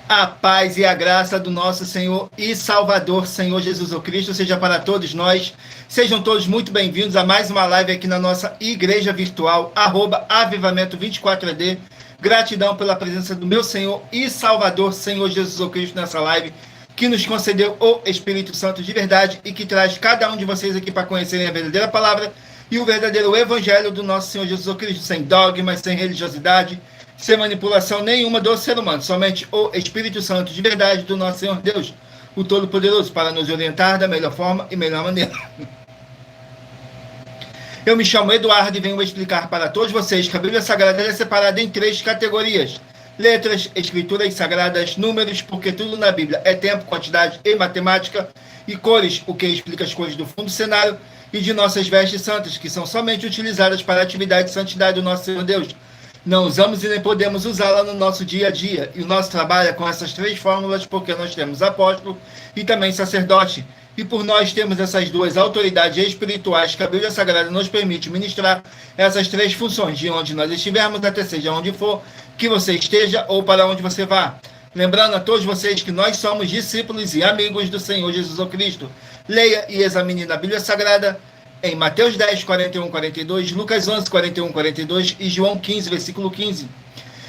A paz e a graça do nosso Senhor e Salvador, Senhor Jesus Cristo, seja para todos nós. Sejam todos muito bem-vindos a mais uma live aqui na nossa igreja virtual, @avivamento24AD. Gratidão pela presença do meu Senhor e Salvador, Senhor Jesus Cristo, nessa live, que nos concedeu o Espírito Santo de verdade e que traz cada um de vocês aqui para conhecerem a verdadeira palavra e o verdadeiro evangelho do nosso Senhor Jesus Cristo, sem dogmas, sem religiosidade, sem manipulação nenhuma do ser humano, somente o Espírito Santo de verdade do nosso Senhor Deus, o Todo-Poderoso, para nos orientar da melhor forma e melhor maneira. Eu me chamo Eduardo e venho explicar para todos vocês que a Bíblia Sagrada é separada em 3 categorias: letras, escrituras sagradas, números, porque tudo na Bíblia é tempo, quantidade e matemática, e cores, o que explica as cores do fundo do cenário, e de nossas vestes santas, que são somente utilizadas para a atividade de santidade do nosso Senhor Deus. Não usamos e nem podemos usá-la no nosso dia a dia. E o nosso trabalho é com essas 3 fórmulas, porque nós temos apóstolo e também sacerdote. E por nós temos essas 2 autoridades espirituais que a Bíblia Sagrada nos permite ministrar essas 3 funções, de onde nós estivermos, até seja onde for que você esteja ou para onde você vá. Lembrando a todos vocês que nós somos discípulos e amigos do Senhor Jesus Cristo. Leia e examine na Bíblia Sagrada em Mateus 10, 41, 42, Lucas 11, 41, 42 e João 15, versículo 15.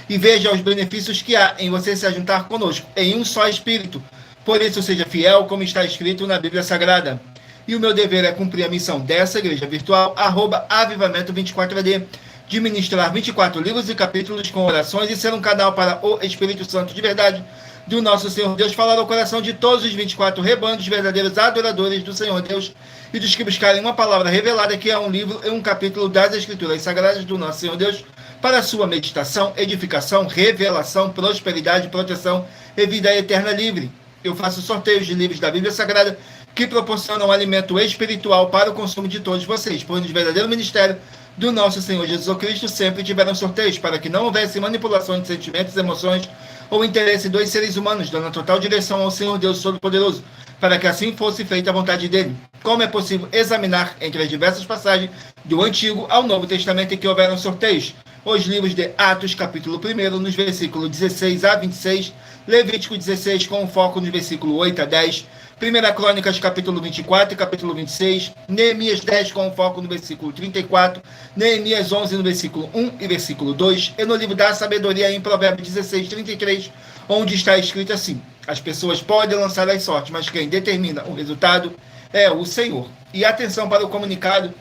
E veja os benefícios que há em você se ajuntar conosco, em um só Espírito. Por isso, seja fiel, como está escrito na Bíblia Sagrada. E o meu dever é cumprir a missão dessa igreja virtual, @avivamento24AD, de ministrar 24 livros e capítulos com orações e ser um canal para o Espírito Santo de verdade do nosso Senhor Deus, falar ao coração de todos os 24 rebanhos verdadeiros adoradores do Senhor Deus e dos que buscarem uma palavra revelada, que é um livro e um capítulo das Escrituras Sagradas do nosso Senhor Deus, para sua meditação, edificação, revelação, prosperidade, proteção e vida eterna livre. Eu faço sorteios de livros da Bíblia Sagrada que proporcionam alimento espiritual para o consumo de todos vocês, pois no verdadeiro ministério do nosso Senhor Jesus Cristo sempre tiveram sorteios, para que não houvesse manipulação de sentimentos, emoções ou interesse dos seres humanos, dando total direção ao Senhor Deus Todo-Poderoso, para que assim fosse feita a vontade dele. Como é possível examinar entre as diversas passagens do Antigo ao Novo Testamento em que houveram sorteios? Os livros de Atos, capítulo 1, nos versículos 16 a 26, Levítico 16, com foco no versículo 8 a 10, 1 Crônicas, capítulo 24 e capítulo 26, Neemias 10, com foco no versículo 34, Neemias 11, no versículo 1 e versículo 2, e no livro da Sabedoria, em Provérbios 16, 33, onde está escrito assim: as pessoas podem lançar as sortes, mas quem determina o resultado é o Senhor. E atenção para o comunicado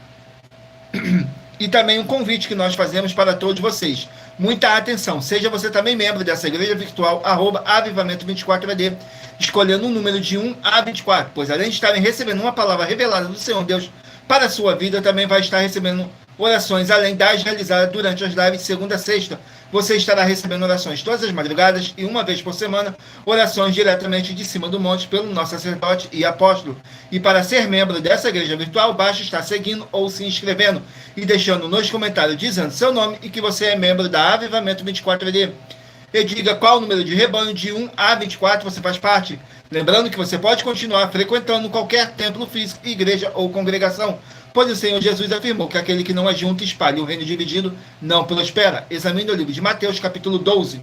e também um convite que nós fazemos para todos vocês. Muita atenção, seja você também membro dessa igreja virtual, @avivamento24AD, escolhendo um número de 1 a 24, pois além de estarem recebendo uma palavra revelada do Senhor Deus para a sua vida, também vai estar recebendo orações, além das realizadas durante as lives de segunda a sexta. Você estará recebendo orações todas as madrugadas e uma vez por semana, orações diretamente de cima do monte pelo nosso sacerdote e apóstolo. E para ser membro dessa igreja virtual, basta estar seguindo ou se inscrevendo e deixando nos comentários dizendo seu nome e que você é membro da Avivamento 24AD. E diga qual o número de rebanho de 1 a 24 você faz parte. Lembrando que você pode continuar frequentando qualquer templo físico, igreja ou congregação, pois o Senhor Jesus afirmou que aquele que não ajunta e espalha o reino dividido não prospera. Examine o livro de Mateus, capítulo 12.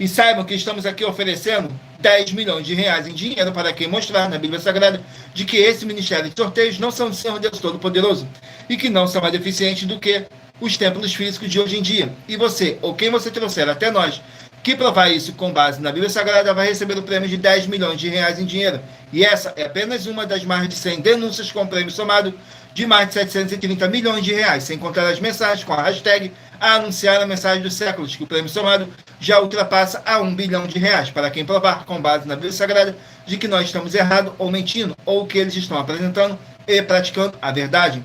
E saibam que estamos aqui oferecendo 10 milhões de reais em dinheiro para quem mostrar na Bíblia Sagrada de que esse ministério de sorteios não são do Senhor Deus Todo-Poderoso e que não são mais deficientes do que os templos físicos de hoje em dia. E você, ou quem você trouxer até nós, que provar isso com base na Bíblia Sagrada, vai receber o prêmio de 10 milhões de reais em dinheiro. E essa é apenas uma das mais de 100 denúncias com prêmio somado de mais de 730 milhões de reais, sem contar as mensagens com a hashtag a anunciar a mensagem dos séculos, que o prêmio somado já ultrapassa a 1 bilhão de reais, para quem provar com base na Bíblia Sagrada de que nós estamos errados ou mentindo, ou que eles estão apresentando e praticando a verdade.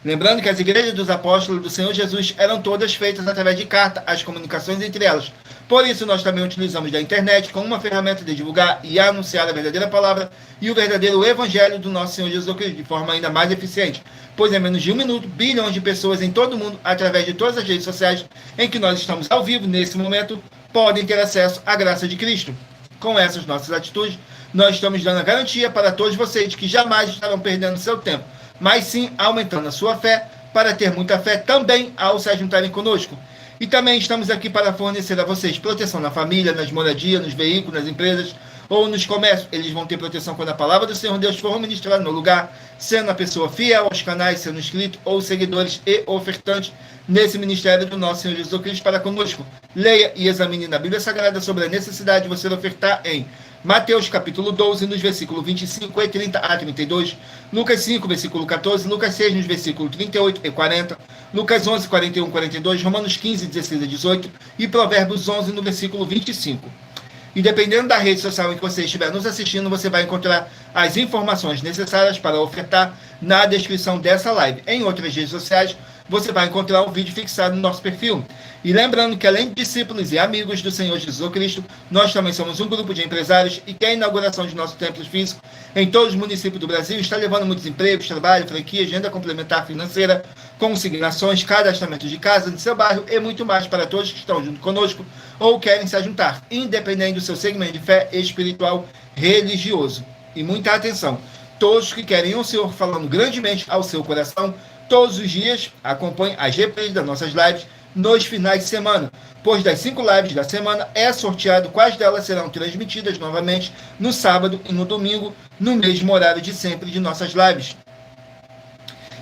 Lembrando que as igrejas dos apóstolos do Senhor Jesus eram todas feitas através de carta, as comunicações entre elas. Por isso, nós também utilizamos da internet como uma ferramenta de divulgar e anunciar a verdadeira palavra e o verdadeiro evangelho do nosso Senhor Jesus Cristo de forma ainda mais eficiente. Pois em menos de 1 minuto, bilhões de pessoas em todo o mundo, através de todas as redes sociais em que nós estamos ao vivo nesse momento, podem ter acesso à graça de Cristo. Com essas nossas atitudes, nós estamos dando a garantia para todos vocês que jamais estarão perdendo seu tempo, mas sim aumentando a sua fé, para ter muita fé também ao se juntarem conosco. E também estamos aqui para fornecer a vocês proteção na família, nas moradias, nos veículos, nas empresas ou nos comércios. Eles vão ter proteção quando a palavra do Senhor Deus for ministrada no lugar, sendo a pessoa fiel aos canais, sendo inscrito ou seguidores e ofertantes nesse ministério do nosso Senhor Jesus Cristo para conosco. Leia e examine na Bíblia Sagrada sobre a necessidade de você ofertar em Mateus capítulo 12, nos versículos 25 e 30 a 32, Lucas 5, versículo 14, Lucas 6, nos versículos 38 e 40, Lucas 11, 41 e 42, Romanos 15, 16 a 18 e Provérbios 11, no versículo 25. E dependendo da rede social em que você estiver nos assistindo, você vai encontrar as informações necessárias para ofertar na descrição dessa live. Em outras redes sociais, você vai encontrar um vídeo fixado no nosso perfil. E lembrando que, além de discípulos e amigos do Senhor Jesus Cristo, nós também somos um grupo de empresários e que a inauguração de nosso templo físico em todos os municípios do Brasil está levando muitos empregos, trabalho, franquia, agenda complementar financeira, consignações, cadastramento de casa do seu bairro e muito mais para todos que estão junto conosco ou querem se juntar, independente do seu segmento de fé espiritual religioso. E muita atenção, todos que querem o Senhor falando grandemente ao seu coração, todos os dias acompanhe as reprises das nossas lives nos finais de semana, pois das 5 lives da semana é sorteado quais delas serão transmitidas novamente no sábado e no domingo, no mesmo horário de sempre de nossas lives.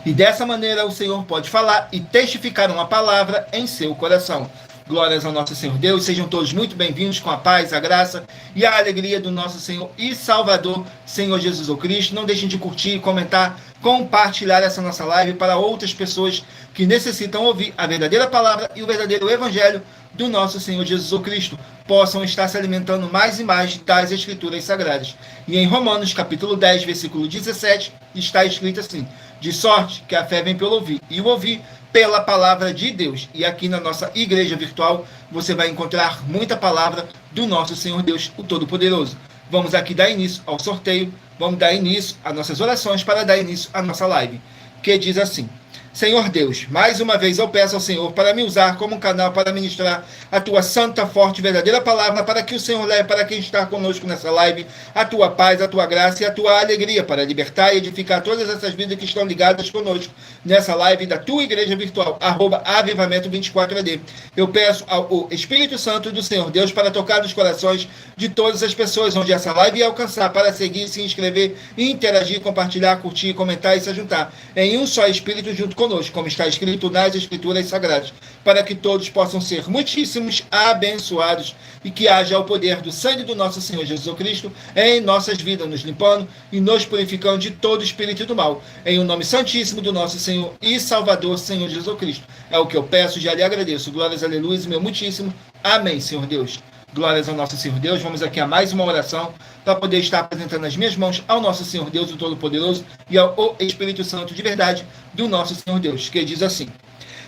E dessa maneira o Senhor pode falar e testificar uma palavra em seu coração. Glórias ao nosso Senhor Deus, sejam todos muito bem-vindos com a paz, a graça e a alegria do nosso Senhor e Salvador, Senhor Jesus o Cristo. Não deixem de curtir, comentar, compartilhar essa nossa live para outras pessoas que necessitam ouvir a verdadeira palavra e o verdadeiro evangelho do nosso Senhor Jesus o Cristo, possam estar se alimentando mais e mais das Escrituras Sagradas. E em Romanos capítulo 10, versículo 17, está escrito assim: de sorte que a fé vem pelo ouvir, e o ouvir pela palavra de Deus. E aqui na nossa igreja virtual, você vai encontrar muita palavra do nosso Senhor Deus, o Todo-Poderoso. Vamos aqui dar início ao sorteio, vamos dar início às nossas orações para dar início à nossa live, que diz assim: Senhor Deus, mais uma vez eu peço ao Senhor para me usar como um canal para ministrar a tua santa, forte e verdadeira palavra, para que o Senhor leve para quem está conosco nessa live a tua paz, a tua graça e a tua alegria, para libertar e edificar todas essas vidas que estão ligadas conosco nessa live da tua igreja virtual, @avivamento24AD. Eu peço ao Espírito Santo do Senhor Deus para tocar nos corações de todas as pessoas onde essa live ia alcançar, para seguir, se inscrever, interagir, compartilhar, curtir, comentar e se juntar em um só Espírito junto conosco, como está escrito nas Escrituras Sagradas, para que todos possam ser muitíssimos abençoados e que haja o poder do sangue do nosso Senhor Jesus Cristo em nossas vidas, nos limpando e nos purificando de todo espírito do mal, em o nome santíssimo do nosso Senhor e Salvador, Senhor Jesus Cristo. É o que eu peço e já lhe agradeço. Glórias, aleluia, meu muitíssimo. Amém, Senhor Deus. Glórias ao nosso Senhor Deus. Vamos aqui a mais uma oração para poder estar apresentando as minhas mãos ao nosso Senhor Deus, o Todo-Poderoso, e ao Espírito Santo de verdade do nosso Senhor Deus, que diz assim: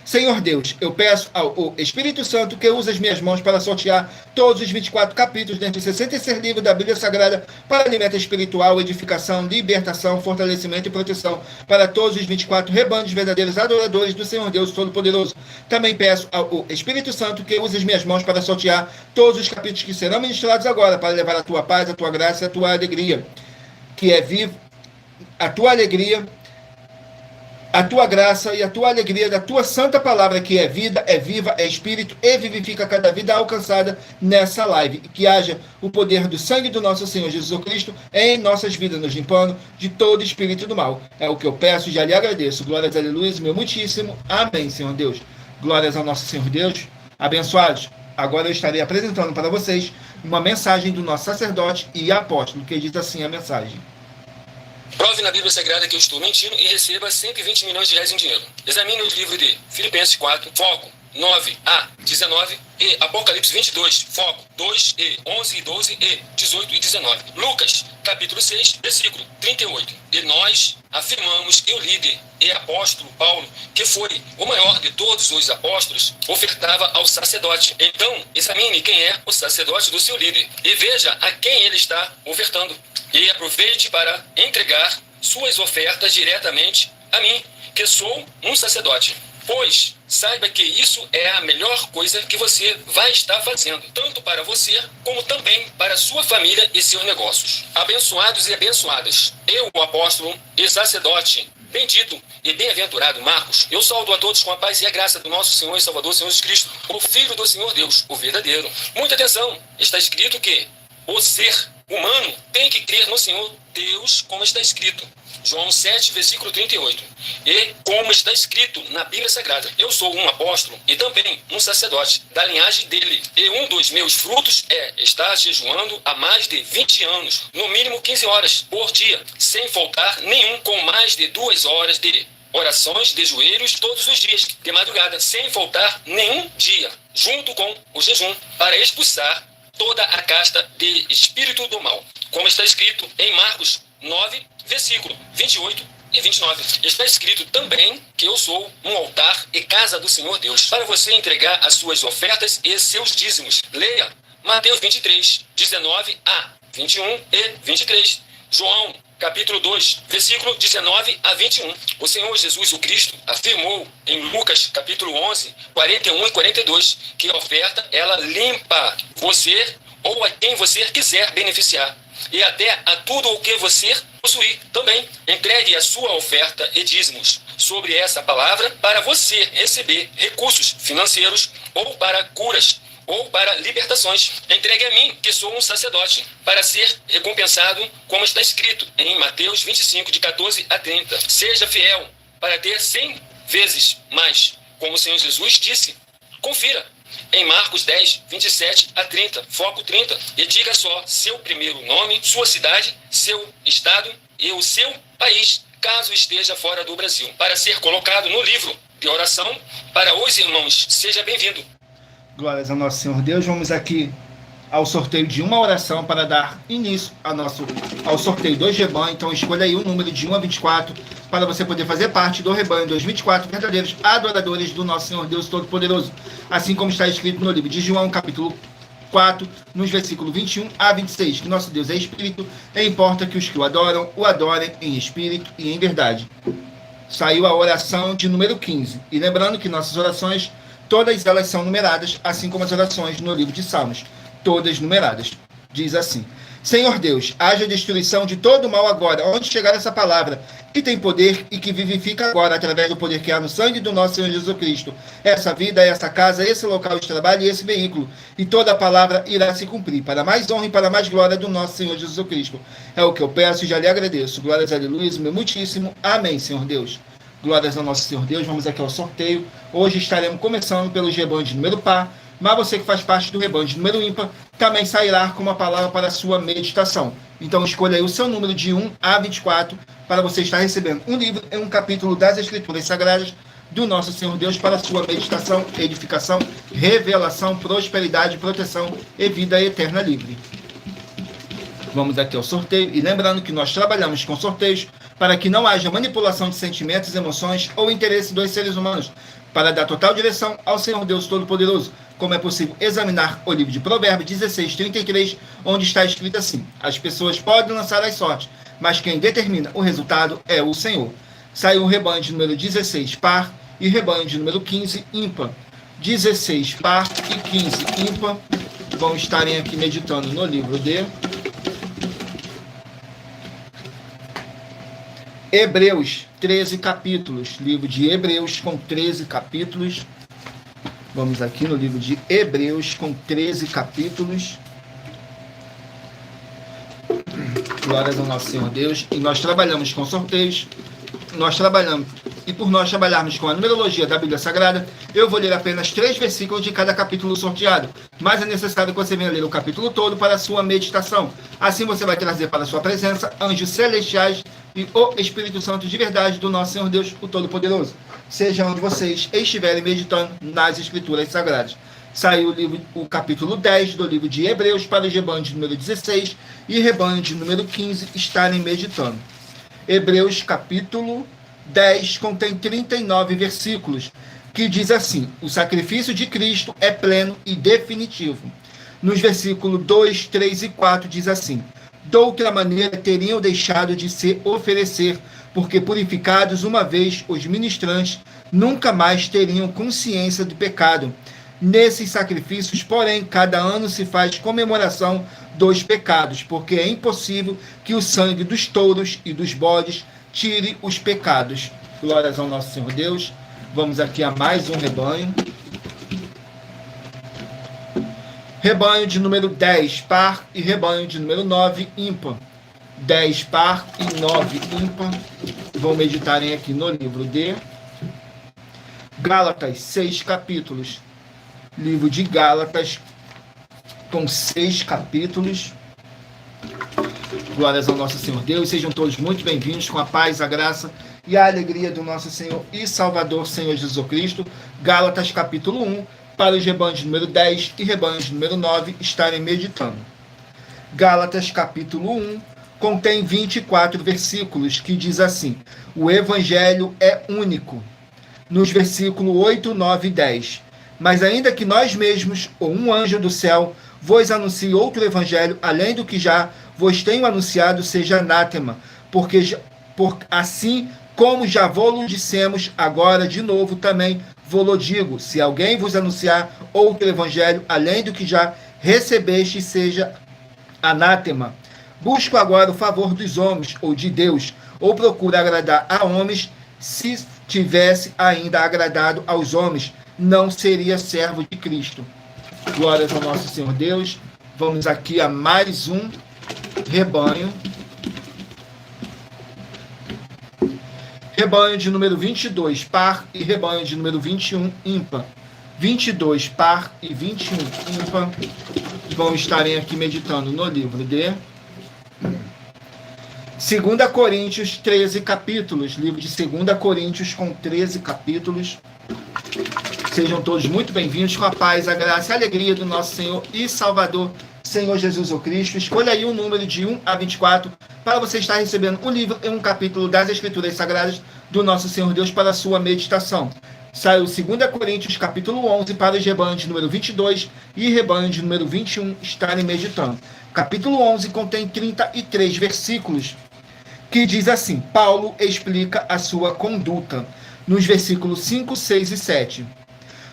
Senhor Deus, eu peço ao Espírito Santo que use as minhas mãos para sortear todos os 24 capítulos dentre os 66 livros da Bíblia Sagrada para alimento espiritual, edificação, libertação, fortalecimento e proteção para todos os 24 rebanhos verdadeiros adoradores do Senhor Deus Todo-Poderoso. Também peço ao Espírito Santo que use as minhas mãos para sortear todos os capítulos que serão ministrados agora para levar a tua paz, a tua graça e a tua alegria, que é vivo, a tua alegria, a tua graça e a tua alegria da tua santa palavra, que é vida, é viva, é espírito e vivifica cada vida alcançada nessa live. E que haja o poder do sangue do nosso Senhor Jesus Cristo em nossas vidas, nos limpando de todo espírito do mal. É o que eu peço e já lhe agradeço. Glórias, aleluia, meu muitíssimo. Amém, Senhor Deus. Glórias ao nosso Senhor Deus. Abençoados. Agora eu estarei apresentando para vocês uma mensagem do nosso sacerdote e apóstolo, que diz assim a mensagem: Prove na Bíblia Sagrada que eu estou mentindo e receba 120 milhões de reais em dinheiro. Examine o livro de Filipenses 4, foco 9 a 19 e Apocalipse 22, foco 2 e 11 e 12 e 18 e 19. Lucas, capítulo 6, versículo 38. E nós afirmamos que o líder e apóstolo Paulo, que foi o maior de todos os apóstolos, ofertava ao sacerdote. Então, examine quem é o sacerdote do seu líder e veja a quem ele está ofertando. E aproveite para entregar suas ofertas diretamente a mim, que sou um sacerdote. Pois saiba que isso é a melhor coisa que você vai estar fazendo, tanto para você, como também para sua família e seus negócios. Abençoados e abençoadas, eu, o apóstolo e sacerdote Bendito e bem-aventurado Marcos, eu saúdo a todos com a paz e a graça do nosso Senhor e Salvador, Senhor Jesus Cristo, o Filho do Senhor Deus, o verdadeiro. Muita atenção, está escrito que o ser humano tem que crer no Senhor Deus, como está escrito. João 7, versículo 38. E como está escrito na Bíblia Sagrada, eu sou um apóstolo e também um sacerdote da linhagem dele. E um dos meus frutos é estar jejuando há mais de 20 anos, no mínimo 15 horas por dia, sem faltar nenhum, com mais de 2 horas de orações de joelhos todos os dias, de madrugada, sem faltar nenhum dia, junto com o jejum, para expulsar toda a casta de espírito do mal. Como está escrito em Marcos 9, versículo 28 e 29. Está escrito também que eu sou um altar e casa do Senhor Deus, para você entregar as suas ofertas e seus dízimos. Leia Mateus 23, 19 a 21 e 23. João, capítulo 2, versículo 19 a 21. O Senhor Jesus, o Cristo, afirmou em Lucas, capítulo 11, 41 e 42, que a oferta, ela limpa você ou a quem você quiser beneficiar, e até a tudo o que você possuir também. Entregue a sua oferta e dízimos sobre essa palavra para você receber recursos financeiros ou para curas ou para libertações. Entregue a mim, que sou um sacerdote, para ser recompensado, como está escrito em Mateus 25, de 14 a 30. Seja fiel para ter 100 vezes mais, como o Senhor Jesus disse. Confira em Marcos 10, 27 a 30, foco 30, e diga só seu primeiro nome, sua cidade, seu estado e o seu país, caso esteja fora do Brasil, para ser colocado no livro de oração para os irmãos. Seja bem-vindo. Glórias ao nosso Senhor Deus. Vamos aqui ao sorteio de uma oração para dar início ao sorteio do rebanho. Então escolha aí o número de 1 a 24 para você poder fazer parte do rebanho dos 24 verdadeiros adoradores do nosso Senhor Deus Todo-Poderoso. Assim como está escrito no livro de João, capítulo 4, nos versículos 21 a 26, que nosso Deus é Espírito, e importa que os que o adorem em Espírito e em verdade. Saiu a oração de número 15. E lembrando que nossas orações, todas elas são numeradas, assim como as orações no livro de Salmos, todas numeradas. Diz assim: Senhor Deus, haja destruição de todo o mal agora, onde chegar essa palavra, que tem poder e que vivifica agora, através do poder que há no sangue do nosso Senhor Jesus Cristo. Essa vida, essa casa, esse local de trabalho e esse veículo, e toda a palavra irá se cumprir, para mais honra e para mais glória do nosso Senhor Jesus Cristo. É o que eu peço e já lhe agradeço. Glórias a aleluia, meu muitíssimo. Amém, Senhor Deus. Glórias ao nosso Senhor Deus. Vamos aqui ao sorteio. Hoje estaremos começando pelo rebanho de número par, mas você que faz parte do rebanho de número ímpar também sairá com uma palavra para a sua meditação. Então escolha aí o seu número de 1 a 24 para você estar recebendo um livro e um capítulo das Escrituras Sagradas do nosso Senhor Deus para a sua meditação, edificação, revelação, prosperidade, proteção e vida eterna livre. Vamos aqui ao sorteio e lembrando que nós trabalhamos com sorteios para que não haja manipulação de sentimentos, emoções ou interesse dos seres humanos, para dar total direção ao Senhor Deus Todo-Poderoso, como é possível examinar o livro de Provérbios 16, 33, onde está escrito assim: as pessoas podem lançar as sortes, mas quem determina o resultado é o Senhor. Saiu o rebanho de número 16 par e rebanho de número 15 ímpar. 16 par e 15 ímpar vão estarem aqui meditando no livro de Hebreus, 13 capítulos. Livro de Hebreus com 13 capítulos. Vamos aqui no livro de Hebreus com 13 capítulos. Glórias ao nosso Senhor Deus. E nós trabalhamos com sorteios. E por nós trabalharmos com a numerologia da Bíblia Sagrada, eu vou ler apenas 3 versículos de cada capítulo sorteado. Mas é necessário que você venha ler o capítulo todo para a sua meditação. Assim você vai trazer para a sua presença anjos celestiais e o Espírito Santo de verdade do nosso Senhor Deus, o Todo-Poderoso. Seja onde vocês estiverem meditando nas Escrituras Sagradas. Saiu o capítulo 10 do livro de Hebreus para o rebanho de número 16 e rebanho de número 15 estarem meditando. Hebreus capítulo 10 contém 39 versículos, que diz assim: o sacrifício de Cristo é pleno e definitivo. Nos versículos 2, 3 e 4 diz assim: de outra maneira teriam deixado de se oferecer, porque purificados uma vez os ministrantes, nunca mais teriam consciência do pecado. Nesses sacrifícios, porém, cada ano se faz comemoração dos pecados, porque é impossível que o sangue dos touros e dos bodes tire os pecados. Glórias ao nosso Senhor Deus. Vamos aqui a mais um rebanho. Rebanho de número 10, par, e rebanho de número 9, ímpar. 10 par e 9 ímpar. Vão meditarem aqui no livro de Gálatas, 6 capítulos. Livro de Gálatas, com 6 capítulos. Glórias ao nosso Senhor Deus. Sejam todos muito bem-vindos, com a paz, a graça e a alegria do nosso Senhor e Salvador, Senhor Jesus Cristo. Gálatas, capítulo 1, para os rebanhos de número 10 e rebanhos de número 9 estarem meditando. Gálatas, capítulo 1, contém 24 versículos, que diz assim: o evangelho é único. Nos versículos 8, 9 e 10. Mas ainda que nós mesmos, ou um anjo do céu, vos anuncie outro evangelho, além do que já vos tenho anunciado, seja anátema, porque assim como já vos dissemos, agora de novo também vos digo: se alguém vos anunciar outro evangelho, além do que já recebeste, seja anátema. Busco agora o favor dos homens, ou de Deus, ou procuro agradar a homens. Se tivesse ainda agradado aos homens, não seria servo de Cristo. Glórias ao nosso Senhor Deus. Vamos aqui a mais um rebanho. Rebanho de número 22, par, e rebanho de número 21, ímpar. 22, par, e 21, ímpar. Vão estarem aqui meditando no livro de 2 Coríntios, 13 capítulos. Livro de 2 Coríntios, com 13 capítulos. Sejam todos muito bem-vindos, com a paz, a graça e a alegria do nosso Senhor e Salvador, Senhor Jesus Cristo. Escolha aí um número de 1 a 24 para você estar recebendo um livro e um capítulo das Escrituras Sagradas do nosso Senhor Deus para a sua meditação. Saiu 2 Coríntios, capítulo 11, para os rebanhos de número 22 e rebanho de número 21 estarem meditando. Capítulo 11 contém 33 versículos, que diz assim: Paulo explica a sua conduta, nos versículos 5, 6 e 7.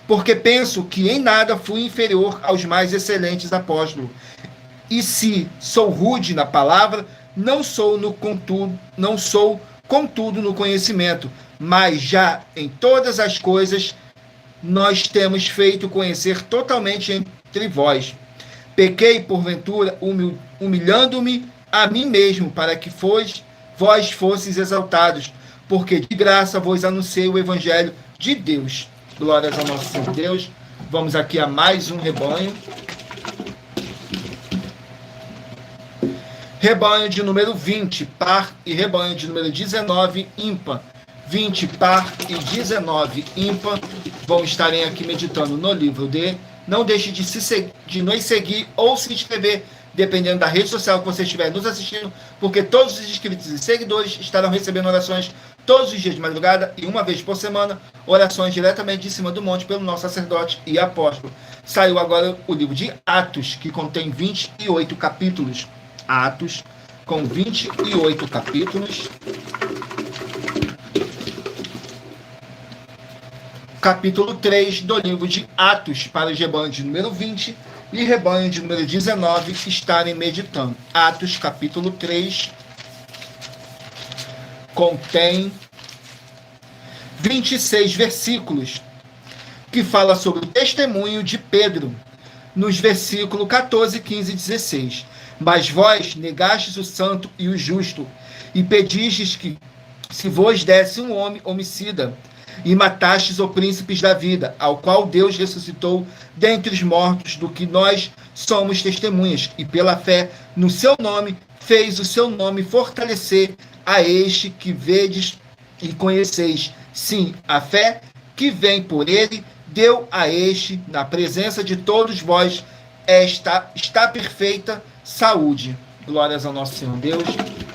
Porque penso que em nada fui inferior aos mais excelentes apóstolos. E se sou rude na palavra, não sou contudo no conhecimento, mas já em todas as coisas nós temos feito conhecer totalmente entre vós. Pequei, porventura, humilhando-me a mim mesmo, para que vós fosseis exaltados, porque de graça vos anunciei o evangelho de Deus. Glórias ao nosso Senhor Deus. Vamos aqui a mais um rebanho. Rebanho de número 20, par, e rebanho de número 19, ímpar. 20, par, e 19, ímpar. Vão estarem aqui meditando no livro de... Não deixe de nos seguir ou se inscrever, dependendo da rede social que você estiver nos assistindo, porque todos os inscritos e seguidores estarão recebendo orações todos os dias de madrugada e uma vez por semana, orações diretamente de cima do monte pelo nosso sacerdote e apóstolo. Saiu agora o livro de Atos, que contém 28 capítulos. Atos, com 28 capítulos. Capítulo 3 do livro de Atos, para os rebanhos de número 20 e rebanho de número 19 estarem meditando. Atos, capítulo 3, contém 26 versículos, que fala sobre o testemunho de Pedro, nos versículos 14, 15 e 16. Mas vós negastes o santo e o justo, e pedistes que se vos desse um homem homicida, e matastes o príncipe da vida, ao qual Deus ressuscitou dentre os mortos, do que nós somos testemunhas, e pela fé no seu nome fez o seu nome fortalecer a este que vedes e conheceis. Sim, a fé que vem por ele deu a este, na presença de todos vós, está perfeita saúde. Glórias ao nosso Senhor Deus.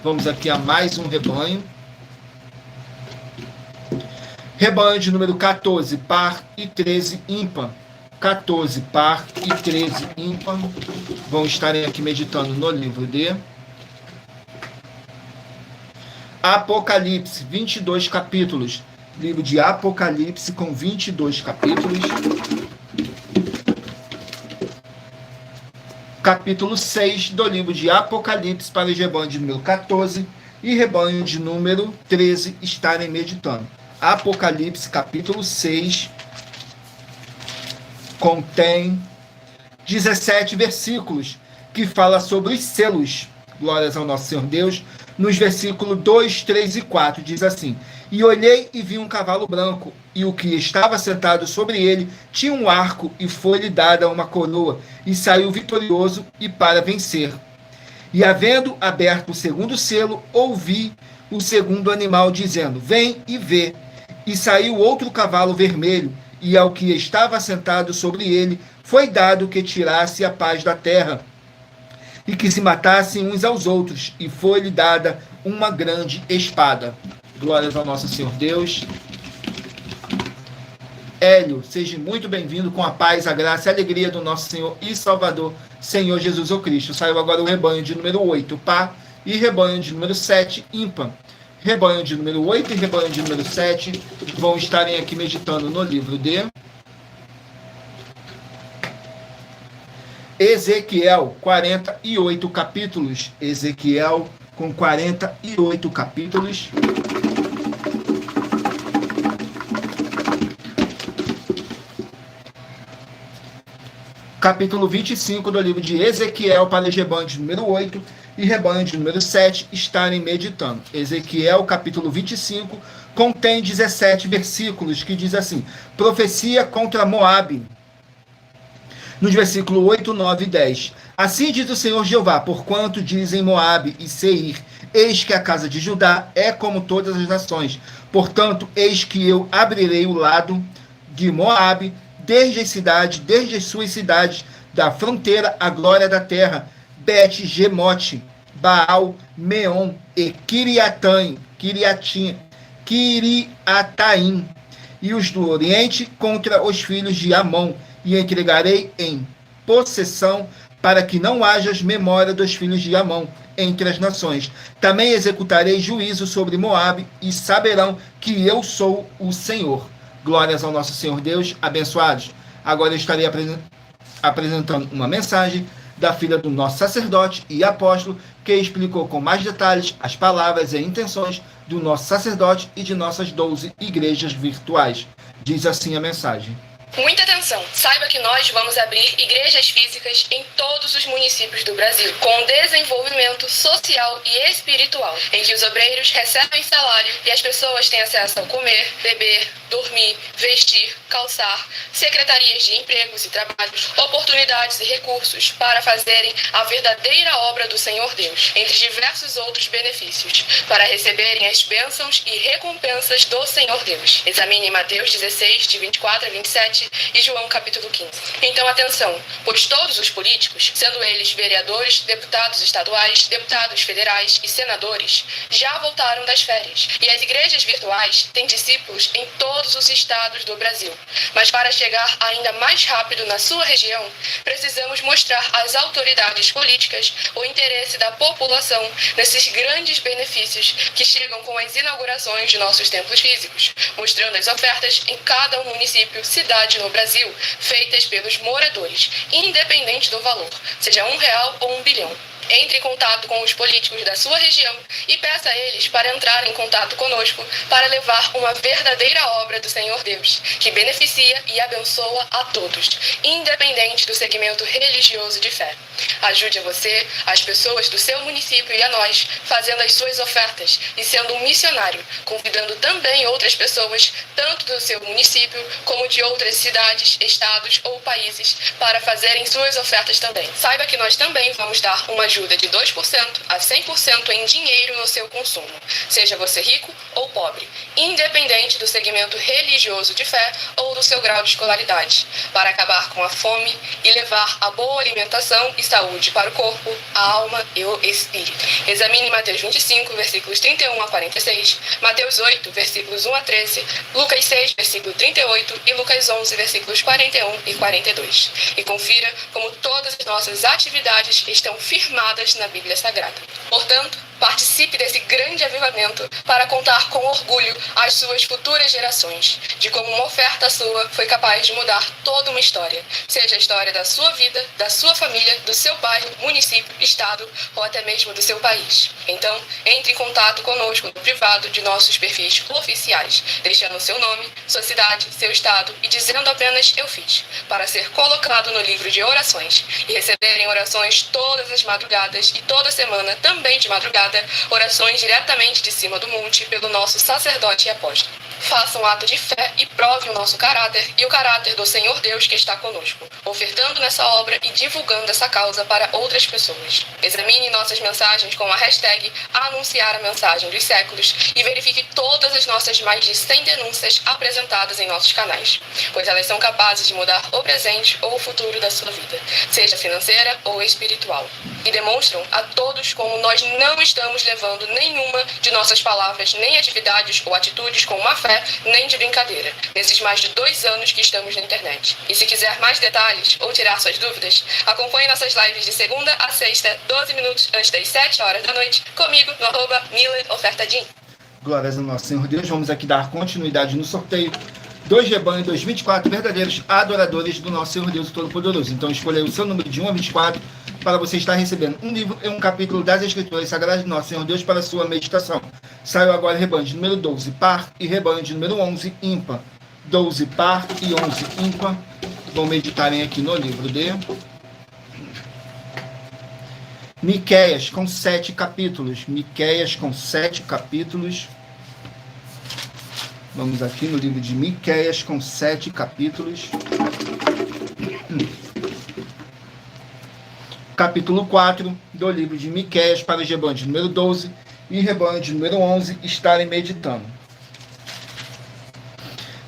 Vamos aqui a mais um rebanho. Rebanho de número 14, par, e 13, ímpar. 14, par, e 13, ímpar. Vão estarem aqui meditando no livro de Apocalipse, 22 capítulos. Livro de Apocalipse, com 22 capítulos. Capítulo 6 do livro de Apocalipse, para o rebanho de número 14 e rebanho de número 13 estarem meditando. Apocalipse, capítulo 6, contém 17 versículos, que fala sobre os selos. Glórias ao nosso Senhor Deus. Nos versículos 2, 3 e 4, diz assim: E olhei e vi um cavalo branco, e o que estava sentado sobre ele tinha um arco, e foi-lhe dada uma coroa, e saiu vitorioso e para vencer. E havendo aberto o segundo selo, ouvi o segundo animal dizendo: Vem e vê. E saiu outro cavalo vermelho, e ao que estava sentado sobre ele foi dado que tirasse a paz da terra, e que se matassem uns aos outros, e foi-lhe dada uma grande espada. Glórias ao nosso Senhor Deus. Hélio, seja muito bem-vindo, com a paz, a graça e a alegria do nosso Senhor e Salvador, Senhor Jesus o Cristo. Saiu agora o rebanho de número 8, par, e rebanho de número 7, ímpar. Rebanho de número 8 e rebanho de número 7 vão estarem aqui meditando no livro de Ezequiel, 48 capítulos. Ezequiel com 48 capítulos. Capítulo 25 do livro de Ezequiel, para os rebanhos de número 8 e rebanho de número 7 estarem meditando. Ezequiel, capítulo 25, contém 17 versículos, que diz assim: Profecia contra Moabe. Nos versículos 8, 9 e 10. Assim diz o Senhor Jeová: Porquanto dizem Moabe e Seir, eis que a casa de Judá é como todas as nações. Portanto, eis que eu abrirei o lado de Moabe, desde as suas cidades, da fronteira à glória da terra, Bet-Gemote, Baal, Meon e Kiriataim, e os do oriente contra os filhos de Amon, e entregarei em possessão, para que não haja memória dos filhos de Amon entre as nações. Também executarei juízo sobre Moabe, e saberão que eu sou o Senhor. Glórias ao nosso Senhor Deus, abençoados. Agora eu estarei apresentando uma mensagem da filha do nosso sacerdote e apóstolo, que explicou com mais detalhes as palavras e intenções do nosso sacerdote e de nossas 12 igrejas virtuais. Diz assim a mensagem. Muita atenção! Saiba que nós vamos abrir igrejas físicas em todos os municípios do Brasil, com desenvolvimento social e espiritual, em que os obreiros recebem salário e as pessoas têm acesso ao comer, beber, dormir, vestir, calçar, secretarias de empregos e trabalhos, oportunidades e recursos para fazerem a verdadeira obra do Senhor Deus, entre diversos outros benefícios, para receberem as bênçãos e recompensas do Senhor Deus. Examine Mateus 16, de 24 a 27, e João capítulo 15. Então atenção, pois todos os políticos, sendo eles vereadores, deputados estaduais, deputados federais e senadores, já voltaram das férias, e as igrejas virtuais têm discípulos em todos os estados do Brasil. Mas para chegar ainda mais rápido na sua região, precisamos mostrar às autoridades políticas o interesse da população nesses grandes benefícios que chegam com as inaugurações de nossos templos físicos, mostrando as ofertas em cada município, cidade no Brasil, feitas pelos moradores, independente do valor, seja R$1 ou 1 bilhão. Entre em contato com os políticos da sua região e peça a eles para entrar em contato conosco para levar uma verdadeira obra do Senhor Deus, que beneficia e abençoa a todos, independente do segmento religioso de fé. Ajude a você, as pessoas do seu município e a nós, fazendo as suas ofertas e sendo um missionário, convidando também outras pessoas, tanto do seu município como de outras cidades, estados ou países, para fazerem suas ofertas também. Saiba que nós também vamos dar uma ajuda de 2% a 100% em dinheiro no seu consumo, seja você rico ou pobre, independente do segmento religioso de fé ou do seu grau de escolaridade, para acabar com a fome e levar a boa alimentação e saúde para o corpo, a alma e o espírito. Examine Mateus 25, versículos 31 a 46, Mateus 8, versículos 1 a 13, Lucas 6, versículo 38 e Lucas 11, versículos 41 e 42. E confira como todas as nossas atividades estão firmadas na Bíblia Sagrada. Portanto, Participe desse grande avivamento para contar com orgulho às suas futuras gerações de como uma oferta sua foi capaz de mudar toda uma história, seja a história da sua vida, da sua família, do seu bairro, município, estado ou até mesmo do seu país. Então, entre em contato conosco no privado de nossos perfis oficiais, deixando seu nome, sua cidade, seu estado e dizendo apenas "eu fiz", para ser colocado no livro de orações e receberem orações todas as madrugadas e toda semana, também de madrugada, orações diretamente de cima do monte pelo nosso sacerdote e apóstolo. Faça um ato de fé e prove o nosso caráter e o caráter do Senhor Deus que está conosco, ofertando nessa obra e divulgando essa causa para outras pessoas. Examine nossas mensagens com a hashtag Anunciar a Mensagem dos Séculos e verifique todas as nossas mais de 100 denúncias apresentadas em nossos canais, pois elas são capazes de mudar o presente ou o futuro da sua vida, seja financeira ou espiritual, e demonstram a todos como nós não estamos levando nenhuma de nossas palavras, nem atividades ou atitudes com má fé, nem de brincadeira, nesses mais de 2 anos que estamos na internet. E se quiser mais detalhes ou tirar suas dúvidas, acompanhe nossas lives de segunda a sexta, 12 minutos antes das 7 horas da noite, comigo no @MillerOfertaDin. Glórias ao nosso Senhor Deus. Vamos aqui dar continuidade no sorteio. 2 rebanhos, 24 verdadeiros adoradores do nosso Senhor Deus Todo-Poderoso. Então escolha o seu número de 1 a 24 para você estar recebendo um livro e um capítulo das Escrituras Sagradas de nosso Senhor Deus para a sua meditação. Saiu agora rebanho de número 12 par e rebanho de número 11 ímpar. 12 par e 11 ímpar. Vão meditarem aqui no livro de Miqueias com 7 capítulos. Miqueias com 7 capítulos. Vamos aqui no livro de Miqueias com 7 capítulos. Capítulo 4 do livro de Miqueias para o rebanho de número 12 e rebanho de número 11 estarem meditando.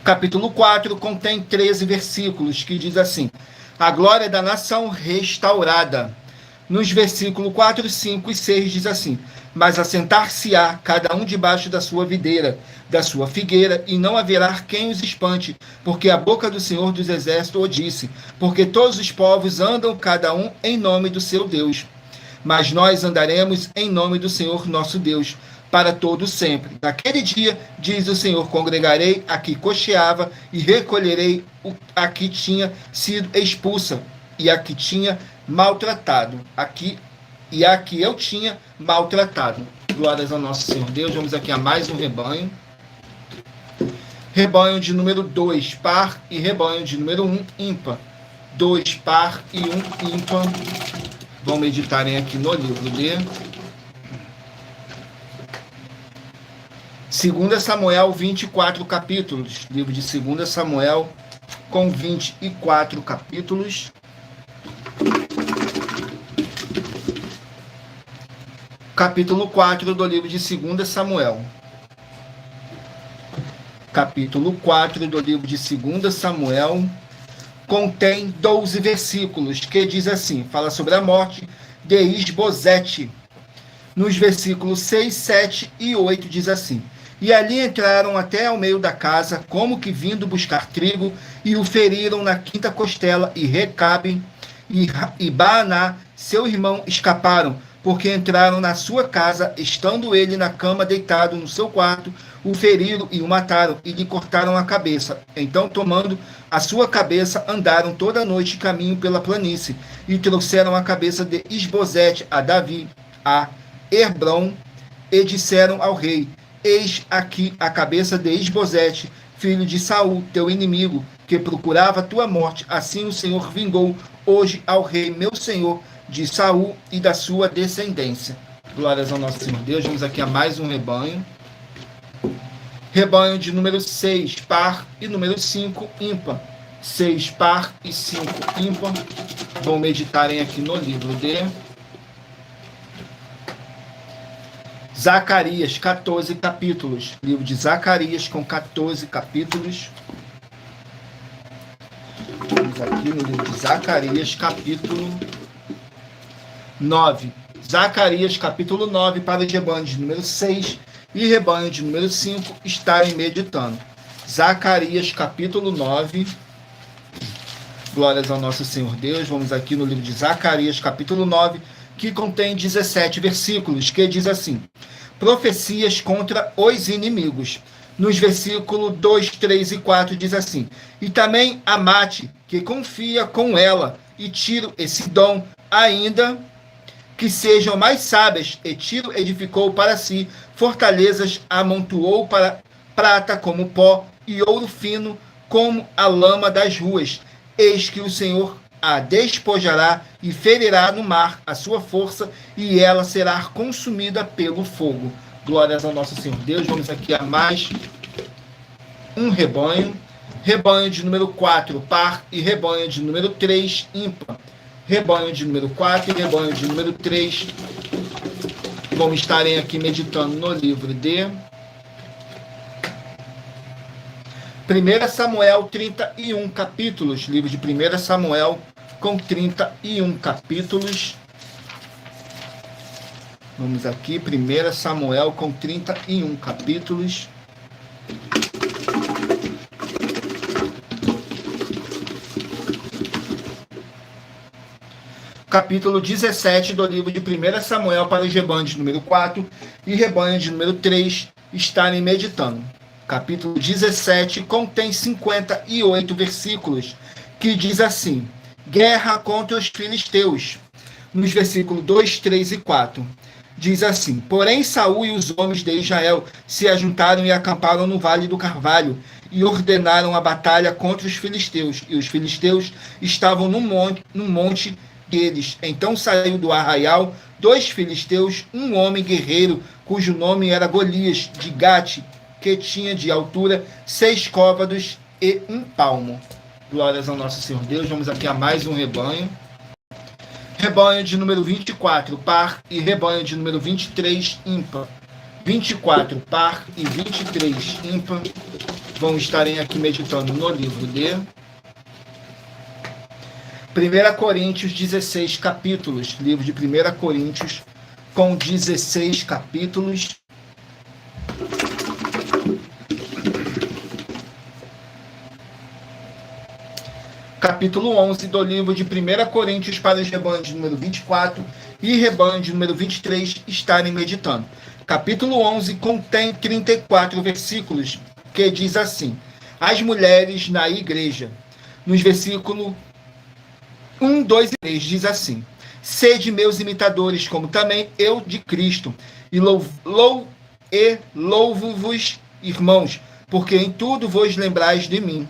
Capítulo 4 contém 13 versículos que diz assim: a glória da nação restaurada. Nos versículos 4, 5 e 6 diz assim: mas assentar-se-á cada um debaixo da sua videira, da sua figueira, e não haverá quem os espante, porque a boca do Senhor dos Exércitos o disse, porque todos os povos andam cada um em nome do seu Deus. Mas nós andaremos em nome do Senhor nosso Deus, para todo sempre. Naquele dia, diz o Senhor, congregarei a que cocheava e recolherei a que tinha sido expulsa e a que tinha maltratado, a que eu tinha maltratado. Glórias ao nosso Senhor Deus. Vamos aqui a mais um rebanho. Rebanho de número 2, par, e rebanho de número 1, ímpar. 2 par e 1 ímpar. Vão meditarem aqui no livro de 2 Samuel, 24 capítulos. Livro de 2 Samuel, com 24 capítulos. Capítulo 4 do livro de 2 Samuel. Capítulo 4 do livro de 2 Samuel contém 12 versículos, que diz assim, fala sobre a morte de Isbosete. Nos versículos 6, 7 e 8 diz assim: e ali entraram até ao meio da casa, como que vindo buscar trigo, e o feriram na quinta costela, e Recabe e Baaná, seu irmão, escaparam, porque entraram na sua casa, estando ele na cama deitado no seu quarto, o feriram e o mataram, e lhe cortaram a cabeça. Então, tomando a sua cabeça, andaram toda a noite caminho pela planície, e trouxeram a cabeça de Isbosete a Davi, a Hebrom, e disseram ao rei: eis aqui a cabeça de Isbosete, filho de Saul, teu inimigo, que procurava a tua morte. Assim o Senhor vingou hoje ao rei, meu senhor, de Saul e da sua descendência. Glórias ao nosso Senhor Deus. Vamos aqui a mais um rebanho. Rebanho de número 6, par, e número 5, ímpar. 6 par e 5 ímpar. Vão meditarem aqui no livro de Zacarias, 14 capítulos. Livro de Zacarias com 14 capítulos. Vamos aqui no livro de Zacarias, capítulo 9. Zacarias, capítulo 9, para os rebanhos de número 6 e rebanho de número 5 estarem meditando. Zacarias, capítulo 9. Glórias ao nosso Senhor Deus. Vamos aqui no livro de Zacarias, capítulo 9, que contém 17 versículos, que diz assim: profecias contra os inimigos. Nos versículos 2, 3 e 4 diz assim: e também Amate, que confia com ela, e Tiro esse dom, ainda que sejam mais sábias, e Tiro edificou para si fortalezas, amontoou para prata como pó, e ouro fino como a lama das ruas. Eis que o Senhor a despojará e ferirá no mar a sua força, e ela será consumida pelo fogo. Glórias ao nosso Senhor Deus. Vamos aqui a mais um rebanho. Rebanho de número 4, par, e rebanho de número 3, ímpar. Rebanho de número 4 e rebanho de número 3. Vamos estarem aqui meditando no livro de 1 Samuel, 31 capítulos. Livro de 1 Samuel, com 31 capítulos. Vamos aqui, 1 Samuel, com 31 capítulos. Capítulo 17 do livro de 1 Samuel, para os rebanhos de número 4 e rebanho de número 3 estarem meditando. Capítulo 17 contém 58 versículos, que diz assim: guerra contra os filisteus. Nos versículos 2, 3 e 4. Diz assim: porém Saul e os homens de Israel se ajuntaram e acamparam no vale do Carvalho, e ordenaram a batalha contra os filisteus. E os filisteus estavam no monte deles. Então saiu do arraial 2 filisteus, um homem guerreiro, cujo nome era Golias, de Gate, que tinha de altura 6 côvados e 1 palmo. Glórias ao nosso Senhor Deus. Vamos aqui a mais um rebanho. Rebanho de número 24, par, e rebanho de número 23, ímpar. 24, par, e 23, ímpar. Vão estarem aqui meditando no livro de 1 Coríntios, 16 capítulos. Livro de 1 Coríntios, com 16 capítulos. Capítulo 11 do livro de 1 Coríntios, para os rebanhos de número 24 e rebanho de número 23 estarem meditando. Capítulo 11 contém 34 versículos, que diz assim: as mulheres na igreja. Nos versículos 1, 2 e 3 diz assim: sede meus imitadores, como também eu de Cristo, e louvo-vos, irmãos, porque em tudo vos lembrais de mim,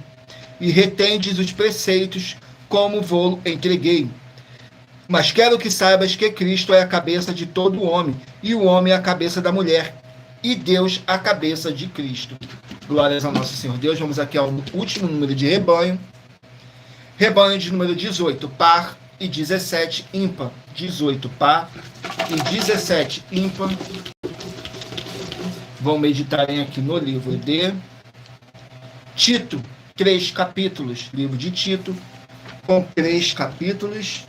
e retendes os preceitos, como vou entreguei. Mas quero que saibas que Cristo é a cabeça de todo homem, e o homem é a cabeça da mulher, e Deus a cabeça de Cristo. Glórias ao nosso Senhor Deus. Vamos aqui ao último número de rebanho. Rebanho de número 18, par, e 17, ímpar. 18, par, e 17, ímpar. Vão meditarem aqui no livro de Tito, 3 capítulos. Livro de Tito, com 3 capítulos.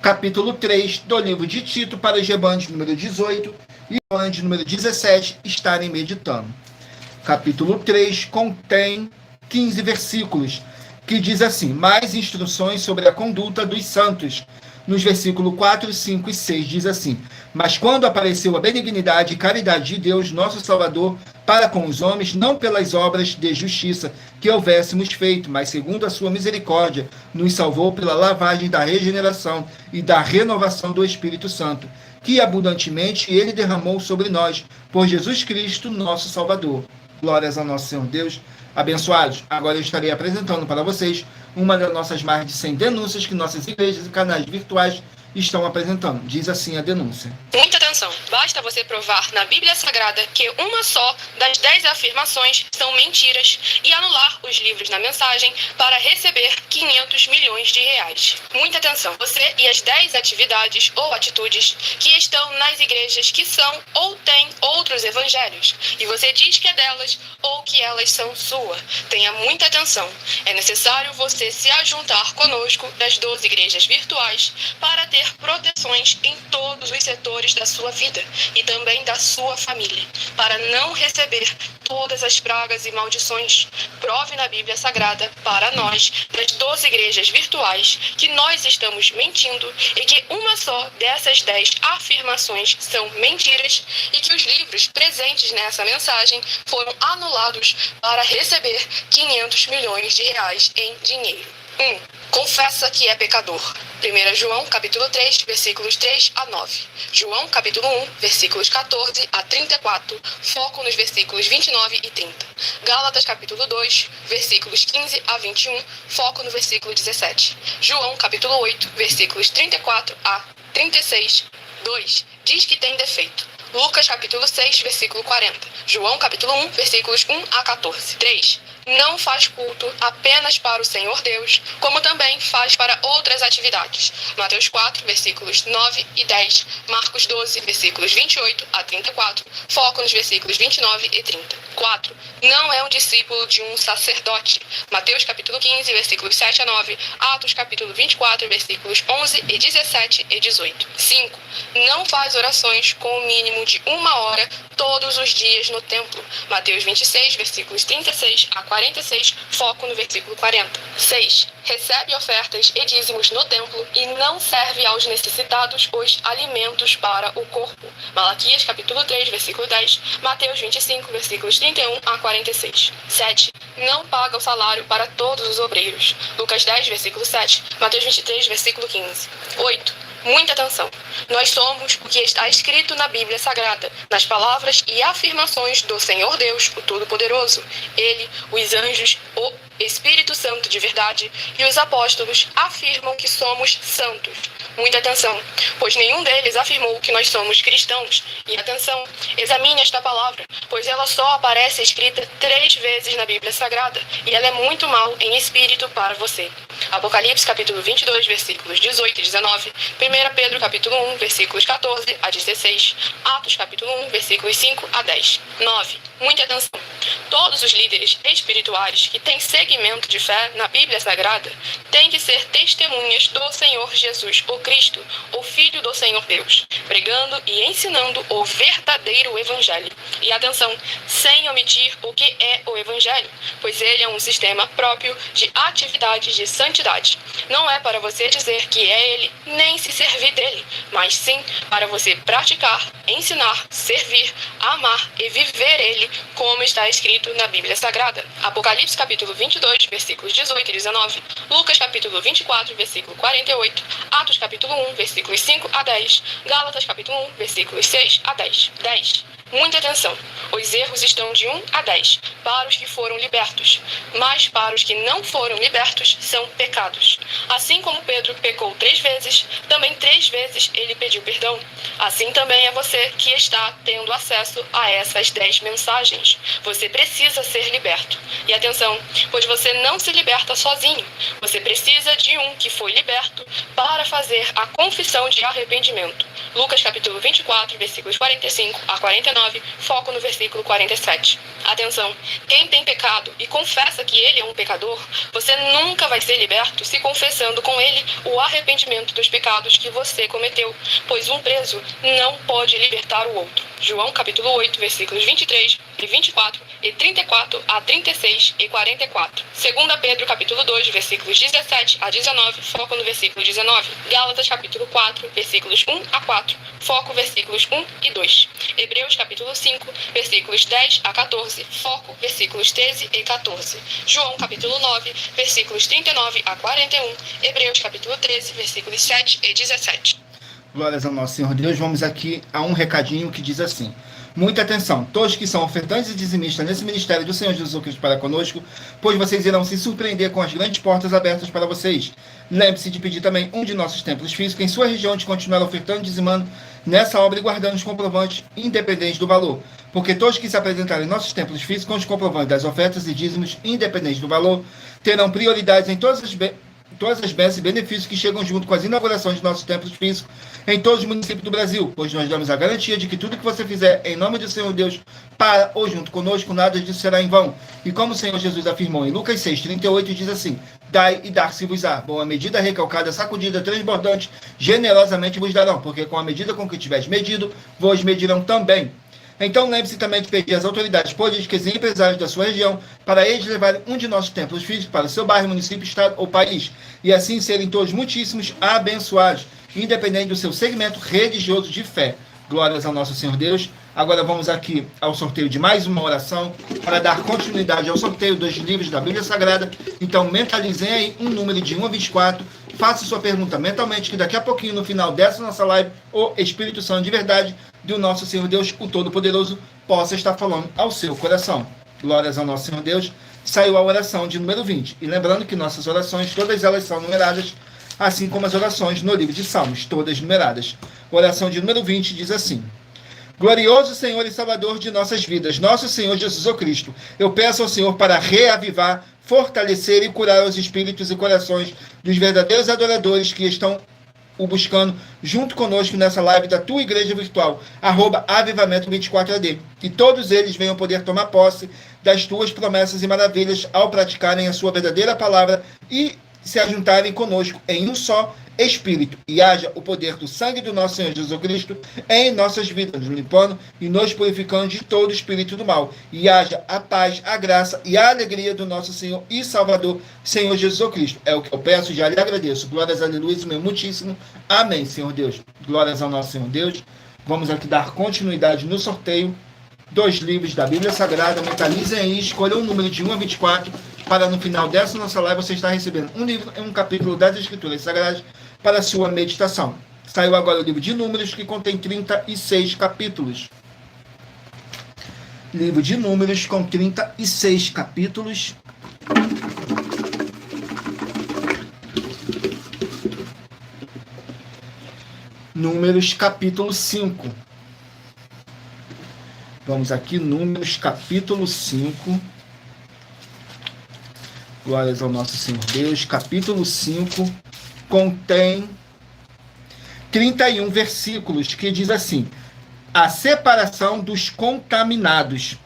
Capítulo 3 do livro de Tito, para os rebanhos de número 18 e rebanho de número 17 estarem meditando. Capítulo 3 contém 15 versículos, que diz assim: mais instruções sobre a conduta dos santos. Nos versículos 4, 5 e 6 diz assim: mas quando apareceu a benignidade e caridade de Deus, nosso Salvador, para com os homens, não pelas obras de justiça que houvéssemos feito, mas segundo a sua misericórdia, nos salvou pela lavagem da regeneração e da renovação do Espírito Santo, que abundantemente ele derramou sobre nós, por Jesus Cristo, nosso Salvador. Glórias ao nosso Senhor Deus. Abençoados, agora eu estarei apresentando para vocês uma das nossas mais de 100 denúncias que nossas igrejas e canais virtuais estão apresentando. Diz assim a denúncia: muita atenção. Basta você provar na Bíblia Sagrada que uma só das 10 afirmações são mentiras e anular os livros na mensagem para receber 500 milhões de reais. Muita atenção. Você e as 10 atividades ou atitudes que estão nas igrejas que são ou têm outros evangelhos e você diz que é delas ou que elas são sua. Tenha muita atenção. É necessário você se ajuntar conosco das 12 igrejas virtuais para ter proteções em todos os setores da sua sua vida e também da sua família, para não receber todas as pragas e maldições. Prove na Bíblia Sagrada para nós, das 12 igrejas virtuais, que nós estamos mentindo e que uma só dessas 10 afirmações são mentiras e que os livros presentes nessa mensagem foram anulados para receber 500 milhões de reais em dinheiro. 1. Confessa que é pecador. 1 João, capítulo 3, versículos 3 a 9. João, capítulo 1, versículos 14 a 34. Foco nos versículos 29 e 30. Gálatas, capítulo 2, versículos 15 a 21. Foco no versículo 17. João, capítulo 8, versículos 34 a 36. 2. Diz que tem defeito. Lucas, capítulo 6, versículo 40. João, capítulo 1, versículos 1 a 14. 3. Não faz culto apenas para o Senhor Deus, como também faz para outras atividades. Mateus 4, versículos 9 e 10. Marcos 12, versículos 28 a 34. Foco nos versículos 29 e 30. 4. Não é um discípulo de um sacerdote. Mateus capítulo 15, versículos 7 a 9. Atos capítulo 24, versículos 11 e 17 e 18. 5. Não faz orações com o mínimo de 1 hora todos os dias no templo. Mateus 26, versículos 36 a 46, foco no versículo 40. 6. Recebe ofertas e dízimos no templo e não serve aos necessitados os alimentos para o corpo. Malaquias capítulo 3, versículo 10, Mateus 25, versículos 31 a 46. 7. Não paga o salário para todos os obreiros. Lucas 10, versículo 7, Mateus 23, versículo 15. 8. Muita atenção. Nós somos o que está escrito na Bíblia Sagrada, nas palavras e afirmações do Senhor Deus, o Todo-Poderoso. Ele, os anjos, o Espírito Santo de verdade e os apóstolos afirmam que somos santos. Muita atenção, pois nenhum deles afirmou que nós somos cristãos. E atenção, examine esta palavra, pois ela só aparece escrita 3 vezes na Bíblia Sagrada e ela é muito mal em espírito para você. Apocalipse capítulo 22, versículos 18 e 19. 1 Pedro capítulo 1, versículos 14 a 16. Atos capítulo 1, versículos 5 a 10. 9. Muita atenção. Todos os líderes espirituais que têm segmento de fé na Bíblia Sagrada têm de ser testemunhas do Senhor Jesus, o Cristo, o Filho do Senhor Deus, pregando e ensinando o verdadeiro Evangelho. E atenção, sem omitir o que é o Evangelho, pois ele é um sistema próprio de atividades de santidade. Não é para você dizer que é ele, nem se servir dele, mas sim para você praticar, ensinar, servir, amar e viver ele, como está escrito na Bíblia Sagrada. Apocalipse capítulo 22, versículos 18 e 19. Lucas capítulo 24, versículo 48. Atos capítulo 1, versículos 5 a 10. Gálatas capítulo 1, versículos 6 a 10. 10. Muita atenção. Os erros estão de 1 a 10 para os que foram libertos, mas para os que não foram libertos são pecados. Assim como Pedro pecou 3 vezes, também 3 vezes ele pediu perdão. Assim também é você que está tendo acesso a essas 10 mensagens. Você precisa ser liberto. E atenção, pois você não se liberta sozinho. Você precisa de um que foi liberto para fazer a confissão de arrependimento. Lucas capítulo 24, versículos 45 a 49, foco no versículo 47. Atenção, quem tem pecado e confessa que ele é um pecador, você nunca vai ser liberto se confessando com ele o arrependimento dos pecados que você cometeu, pois um preso não pode libertar o outro. João capítulo 8, versículos 23 e 24 e 34 a 36 e 44. 2 Pedro capítulo 2, versículos 17 a 19, foco no versículo 19. Gálatas capítulo 4, versículos 1 a 4, foco versículos 1 e 2. Hebreus capítulo 5, versículos 10 a 14, foco versículos 13 e 14. João capítulo 9, versículos 39 a 41. Hebreus capítulo 13, versículos 7 e 17. Glórias ao nosso Senhor Deus. Vamos aqui a um recadinho que diz assim: muita atenção, todos que são ofertantes e dizimistas nesse ministério do Senhor Jesus Cristo para conosco, pois vocês irão se surpreender com as grandes portas abertas para vocês. Lembre-se de pedir também um de nossos templos físicos em sua região, de continuar ofertando e dizimando nessa obra e guardando os comprovantes independentes do valor. Porque todos que se apresentarem em nossos templos físicos com os comprovantes das ofertas e dízimos independentes do valor terão prioridades em todas as todas as bênçãos e benefícios que chegam junto com as inaugurações de nossos templos físicos em todos os municípios do Brasil, pois nós damos a garantia de que tudo que você fizer em nome do Senhor Deus para ou junto conosco, nada disso será em vão. E como o Senhor Jesus afirmou em Lucas 6:38, diz assim: dai e dar-se-vos-á. Boa medida, recalcada, sacudida, transbordante, generosamente vos darão, porque com a medida com que tiveres medido, vos medirão também. Então lembre-se também de pedir às autoridades políticas e empresários da sua região para eles levarem um de nossos templos físicos para o seu bairro, município, estado ou país, e assim serem todos muitíssimos abençoados, independente do seu segmento religioso de fé. Glórias ao nosso Senhor Deus. Agora vamos aqui ao sorteio de mais uma oração para dar continuidade ao sorteio dos livros da Bíblia Sagrada. Então mentalizem aí um número de 1 a 24. Faça sua pergunta mentalmente, que daqui a pouquinho, no final dessa nossa live, o Espírito Santo de verdade do nosso Senhor Deus, o Todo-Poderoso, possa estar falando ao seu coração. Glórias ao nosso Senhor Deus. Saiu a oração de número 20. E lembrando que nossas orações, todas elas são numeradas, assim como as orações no livro de Salmos, todas numeradas. Oração de número 20 diz assim: glorioso Senhor e Salvador de nossas vidas, nosso Senhor Jesus o Cristo, eu peço ao Senhor para reavivar, fortalecer e curar os espíritos e corações dos verdadeiros adoradores que estão o buscando junto conosco nessa live da tua igreja virtual, @avivamento24AD. E todos eles venham poder tomar posse das tuas promessas e maravilhas ao praticarem a sua verdadeira palavra e se ajuntarem conosco em um só Espírito, e haja o poder do sangue do nosso Senhor Jesus Cristo em nossas vidas, nos limpando e nos purificando de todo espírito do mal, e haja a paz, a graça e a alegria do nosso Senhor e Salvador, Senhor Jesus Cristo. É o que eu peço e já lhe agradeço. Glórias a Deus, meu muitíssimo. Amém, Senhor Deus. Glórias ao nosso Senhor Deus. Vamos aqui dar continuidade no sorteio dos livros da Bíblia Sagrada. Mentalizem aí, escolham um número de 1 a 24, para no final dessa nossa live você estar recebendo um livro e um capítulo das Escrituras Sagradas para a sua meditação. Saiu agora o livro de Números, que contém 36 capítulos. Livro de Números com 36 capítulos. Números capítulo 5. Vamos aqui, Números capítulo 5. Glórias ao nosso Senhor Deus. Capítulo 5 contém 31 versículos, que diz assim: a separação dos contaminados.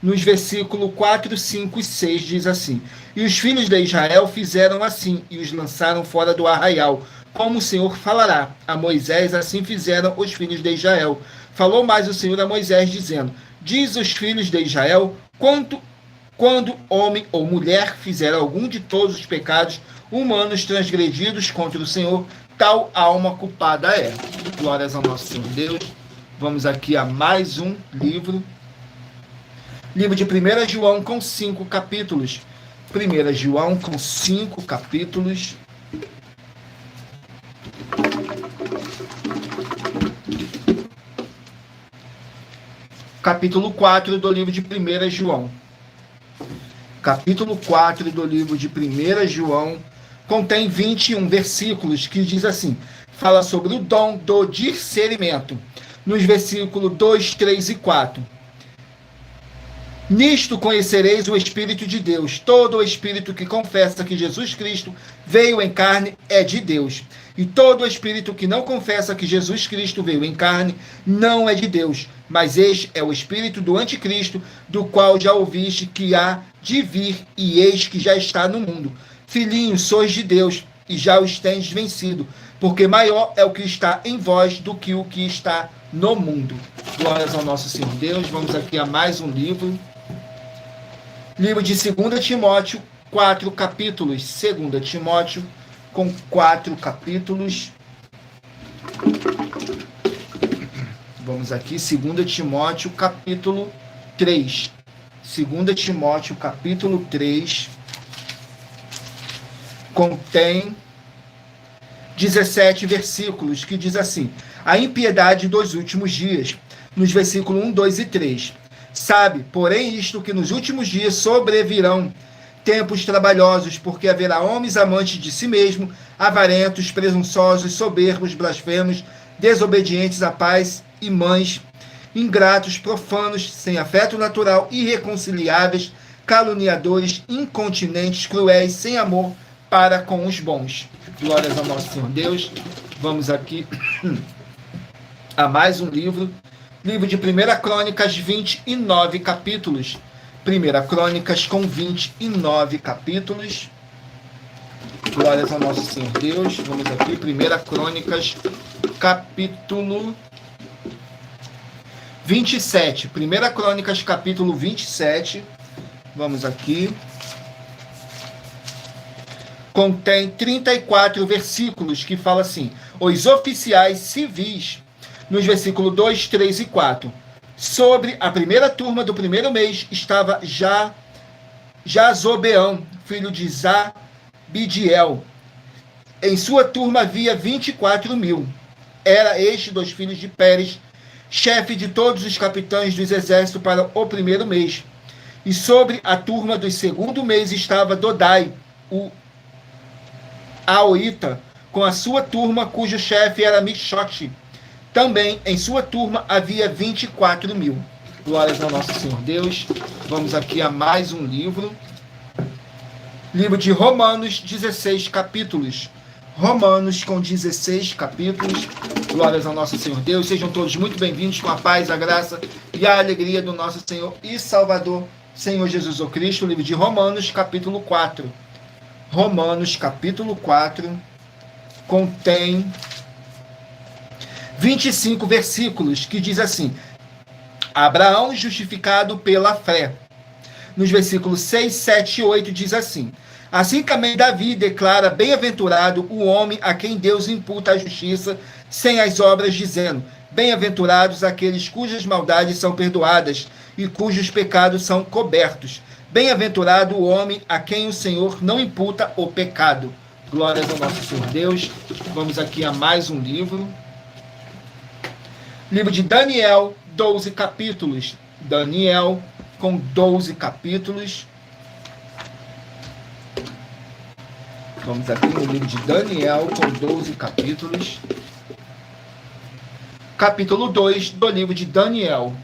Nos versículos 4, 5 e 6 diz assim: e os filhos de Israel fizeram assim, e os lançaram fora do arraial, como o Senhor falará a Moisés, assim fizeram os filhos de Israel. Falou mais o Senhor a Moisés, dizendo: diz os filhos de Israel, quando homem ou mulher fizer algum de todos os pecados humanos transgredidos contra o Senhor, tal alma culpada é. Glórias ao nosso Senhor Deus. Vamos aqui a mais um livro. Livro de 1 João com 5 capítulos. 1 João com 5 capítulos. Capítulo 4 do livro de 1 João. Capítulo 4 do livro de 1 João contém 21 versículos, que diz assim, fala sobre o dom do discernimento. Nos versículos 2, 3 e 4. Nisto conhecereis o Espírito de Deus. Todo o Espírito que confessa que Jesus Cristo veio em carne é de Deus. E todo o Espírito que não confessa que Jesus Cristo veio em carne não é de Deus. Mas este é o Espírito do Anticristo, do qual já ouviste que há de vir, e eis que já está no mundo. Filhinhos, sois de Deus, e já os tendes vencido, porque maior é o que está em vós do que o que está no mundo. Glórias ao nosso Senhor Deus. Vamos aqui a mais um livro. Livro de 2 Timóteo, 4 capítulos. 2 Timóteo, com 4 capítulos. Vamos aqui, 2 Timóteo, capítulo 3. 2 Timóteo, capítulo 3. Contém 17 versículos, que diz assim: a impiedade dos últimos dias. Nos versículos 1, 2 e 3. Sabe, porém, isto, que nos últimos dias sobrevirão tempos trabalhosos, porque haverá homens amantes de si mesmo, avarentos, presunçosos, soberbos, blasfemos, desobedientes a pais e mães, ingratos, profanos, sem afeto natural, irreconciliáveis, caluniadores, incontinentes, cruéis, sem amor para com os bons. Glórias ao nosso Senhor Deus. Vamos aqui a mais um livro. Livro de 1 Crônicas, 29 capítulos. 1 Crônicas com 29 capítulos. Glórias ao nosso Senhor Deus. Vamos aqui, 1 Crônicas, capítulo 27. 1 Crônicas, capítulo 27. Vamos aqui. Contém 34 versículos que fala assim: os oficiais civis, nos versículos 2, 3 e 4. Sobre a primeira turma do primeiro mês estava Jazobeão, filho de Zabidiel. Em sua turma havia 24.000. Era este dos filhos de Pérez, chefe de todos os capitães dos exércitos para o primeiro mês. E sobre a turma do segundo mês estava Dodai, o Aoita, com a sua turma, cujo chefe era Michote. Também em sua turma havia 24.000. Glórias ao nosso Senhor Deus. Vamos aqui a mais um livro. Livro de Romanos, 16 capítulos. Romanos com 16 capítulos. Glórias ao nosso Senhor Deus. Sejam todos muito bem-vindos com a paz, a graça e a alegria do nosso Senhor e Salvador, Senhor Jesus o Cristo. Livro de Romanos, capítulo 4. Romanos, capítulo 4, contém 25 versículos, que diz assim: Abraão justificado pela fé. Nos versículos 6, 7 e 8 diz assim: assim também Davi declara bem-aventurado o homem a quem Deus imputa a justiça sem as obras, dizendo: bem-aventurados aqueles cujas maldades são perdoadas e cujos pecados são cobertos. Bem-aventurado o homem a quem o Senhor não imputa o pecado. Glórias ao nosso Senhor Deus. Vamos aqui a mais um livro. Livro de Daniel, 12 capítulos. Daniel com 12 capítulos. Vamos aqui no livro de Daniel com 12 capítulos. Capítulo 2 do livro de Daniel.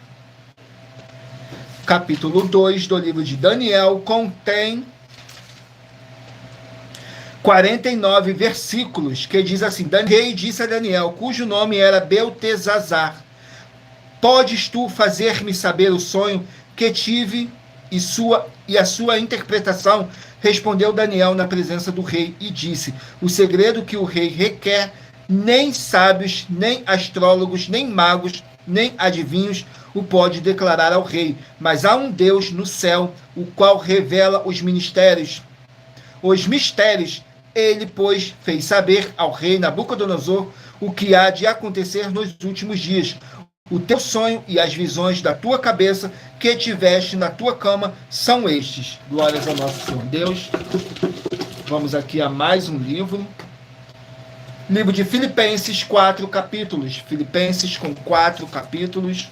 Capítulo 2 do livro de Daniel contém 49 versículos, que diz assim: Rei disse a Daniel, cujo nome era Beltesazar: podes tu fazer-me saber o sonho que tive e a sua interpretação? Respondeu Daniel na presença do rei e disse: o segredo que o rei requer, nem sábios, nem astrólogos, nem magos, nem adivinhos o pode declarar ao rei, mas há um Deus no céu, o qual revela os mistérios. Ele, pois, fez saber ao rei Nabucodonosor o que há de acontecer nos últimos dias. O teu sonho e as visões da tua cabeça que tiveste na tua cama são estes. Glórias ao nosso Senhor Deus. Vamos aqui a mais um livro. Livro de Filipenses, 4 capítulos. Filipenses com 4 capítulos.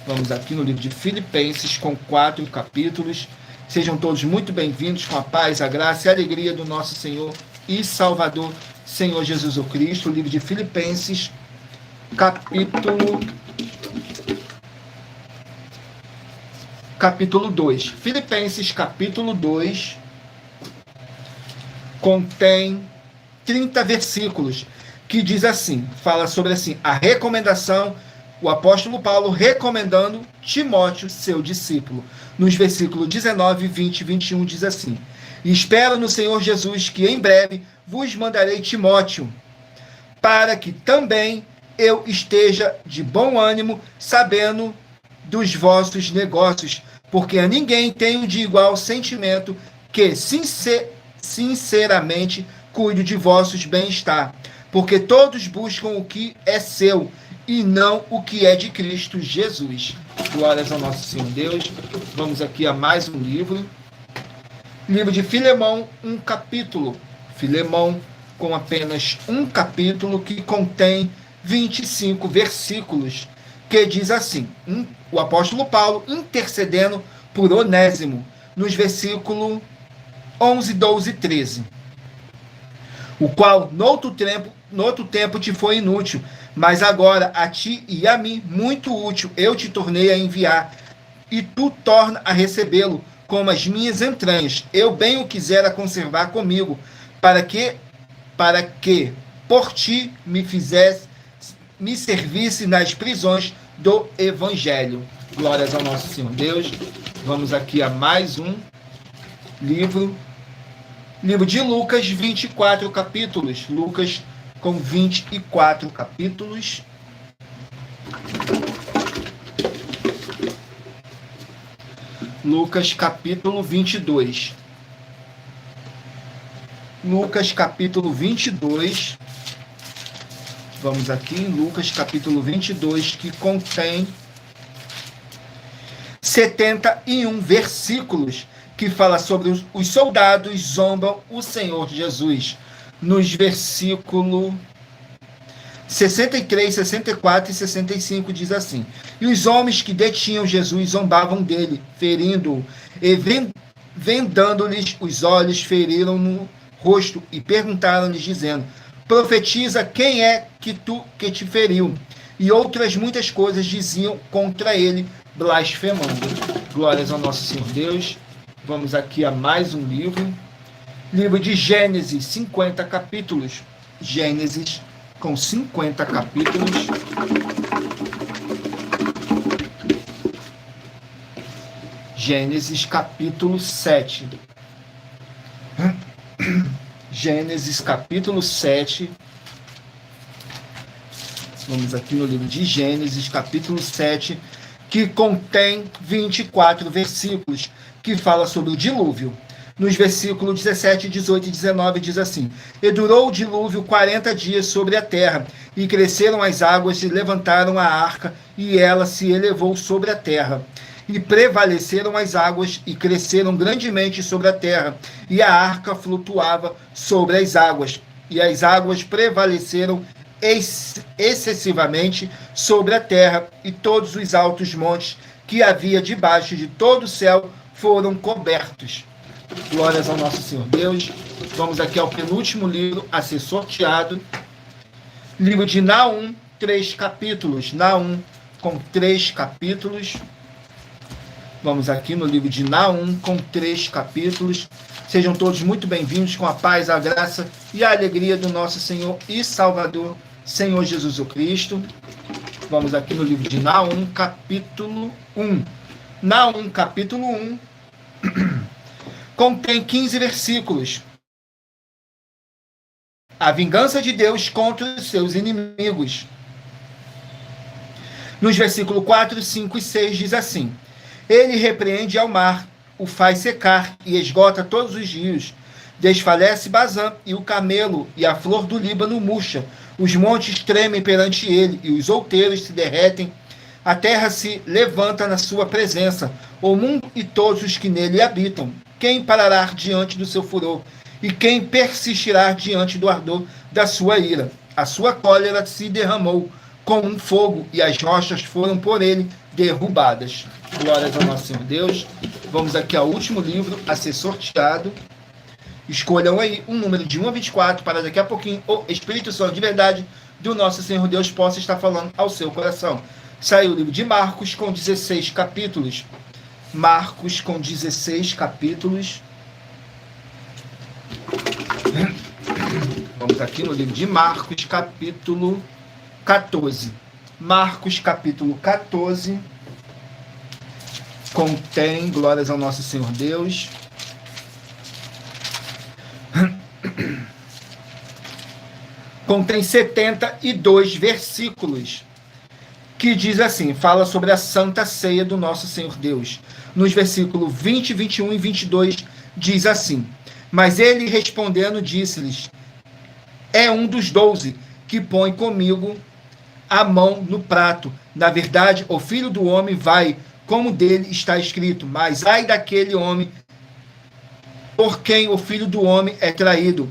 Vamos aqui no livro de Filipenses com 4 capítulos. Sejam todos muito bem-vindos com a paz, a graça e a alegria do nosso Senhor e Salvador, Senhor Jesus o Cristo. O livro de Filipenses, capítulo 2. Filipenses, capítulo 2, contém 30 versículos, que diz assim, fala sobre assim, a recomendação, o apóstolo Paulo recomendando Timóteo, seu discípulo. Nos versículos 19, 20 e 21 diz assim: espero no Senhor Jesus que em breve vos mandarei Timóteo, para que também eu esteja de bom ânimo, sabendo dos vossos negócios, porque a ninguém tenho de igual sentimento que sinceramente cuide de vossos bem-estar, porque todos buscam o que é seu e não o que é de Cristo Jesus. Glórias ao nosso Senhor Deus. Vamos aqui a mais um livro. Livro de Filemão, um capítulo. Filemão com apenas um capítulo, que contém 25 versículos, que diz assim, o apóstolo Paulo intercedendo por Onésimo, nos versículos 11, 12 e 13. O qual, no outro tempo te foi inútil, mas agora a ti e a mim muito útil eu te tornei a enviar, e tu torna a recebê-lo, como as minhas entranhas. Eu bem o quisera conservar comigo, para que por ti me servisse nas prisões do Evangelho. Glórias ao nosso Senhor Deus. Vamos aqui a mais um livro. Livro de Lucas, 24 capítulos. Lucas com 24 capítulos. Lucas capítulo 22. Lucas capítulo 22. Vamos aqui em Lucas capítulo 22, que contém 71 versículos, que fala sobre os soldados zombam o Senhor Jesus. Nos versículos 63, 64 e 65 diz assim: E os homens que detinham Jesus zombavam dele, ferindo-o, e vendando-lhes os olhos, feriram no rosto e perguntaram-lhes, dizendo: Profetiza, quem é que te feriu? E outras muitas coisas diziam contra ele, blasfemando. Glórias ao nosso Senhor Deus. Vamos aqui a mais um livro. Livro de Gênesis, 50 capítulos. Gênesis com 50 capítulos. Gênesis capítulo 7. Gênesis capítulo 7. Vamos aqui no livro de Gênesis capítulo 7, que contém 24 versículos, que fala sobre o dilúvio. Nos versículos 17, 18 e 19 diz assim: E durou o dilúvio 40 dias sobre a terra, e cresceram as águas e levantaram a arca, e ela se elevou sobre a terra. E prevaleceram as águas e cresceram grandemente sobre a terra, e a arca flutuava sobre as águas, e as águas prevaleceram excessivamente sobre a terra, e todos os altos montes que havia debaixo de todo o céu foram cobertos. Glórias ao nosso Senhor Deus. Vamos aqui ao penúltimo livro a ser sorteado. Livro de Naum, 3 capítulos. Naum com 3 capítulos. Vamos aqui no livro de Naum com 3 capítulos. Sejam todos muito bem-vindos, com a paz, a graça e a alegria do nosso Senhor e Salvador, Senhor Jesus o Cristo. Vamos aqui no livro de Naum, capítulo 1. Naum, capítulo 1, contém 15 versículos. A vingança de Deus contra os seus inimigos. Nos versículos 4, 5 e 6 diz assim: Ele repreende ao mar, o faz secar e esgota todos os rios. Desfalece Bazã e o camelo, e a flor do Líbano murcha. Os montes tremem perante ele, e os outeiros se derretem. A terra se levanta na sua presença, o mundo e todos os que nele habitam. Quem parará diante do seu furor? E quem persistirá diante do ardor da sua ira? A sua cólera se derramou como um fogo, e as rochas foram por ele derrubadas. Glórias ao nosso Senhor Deus. Vamos aqui ao último livro a ser sorteado. Escolham aí um número de 1 a 24, para daqui a pouquinho o Espírito Santo de verdade do nosso Senhor Deus possa estar falando ao seu coração. Saiu o livro de Marcos com 16 capítulos. Marcos com 16 capítulos. Vamos aqui no livro de Marcos, capítulo 14. Marcos, capítulo 14. Contém, glórias ao nosso Senhor Deus, contém 72 versículos, que diz assim, fala sobre a Santa Ceia do nosso Senhor Deus. Nos versículos 20, 21 e 22 diz assim: Mas ele respondendo disse-lhes: É um dos 12 que põe comigo a mão no prato. Na verdade, o Filho do Homem vai, como dele está escrito, mas ai daquele homem por quem o Filho do Homem é traído.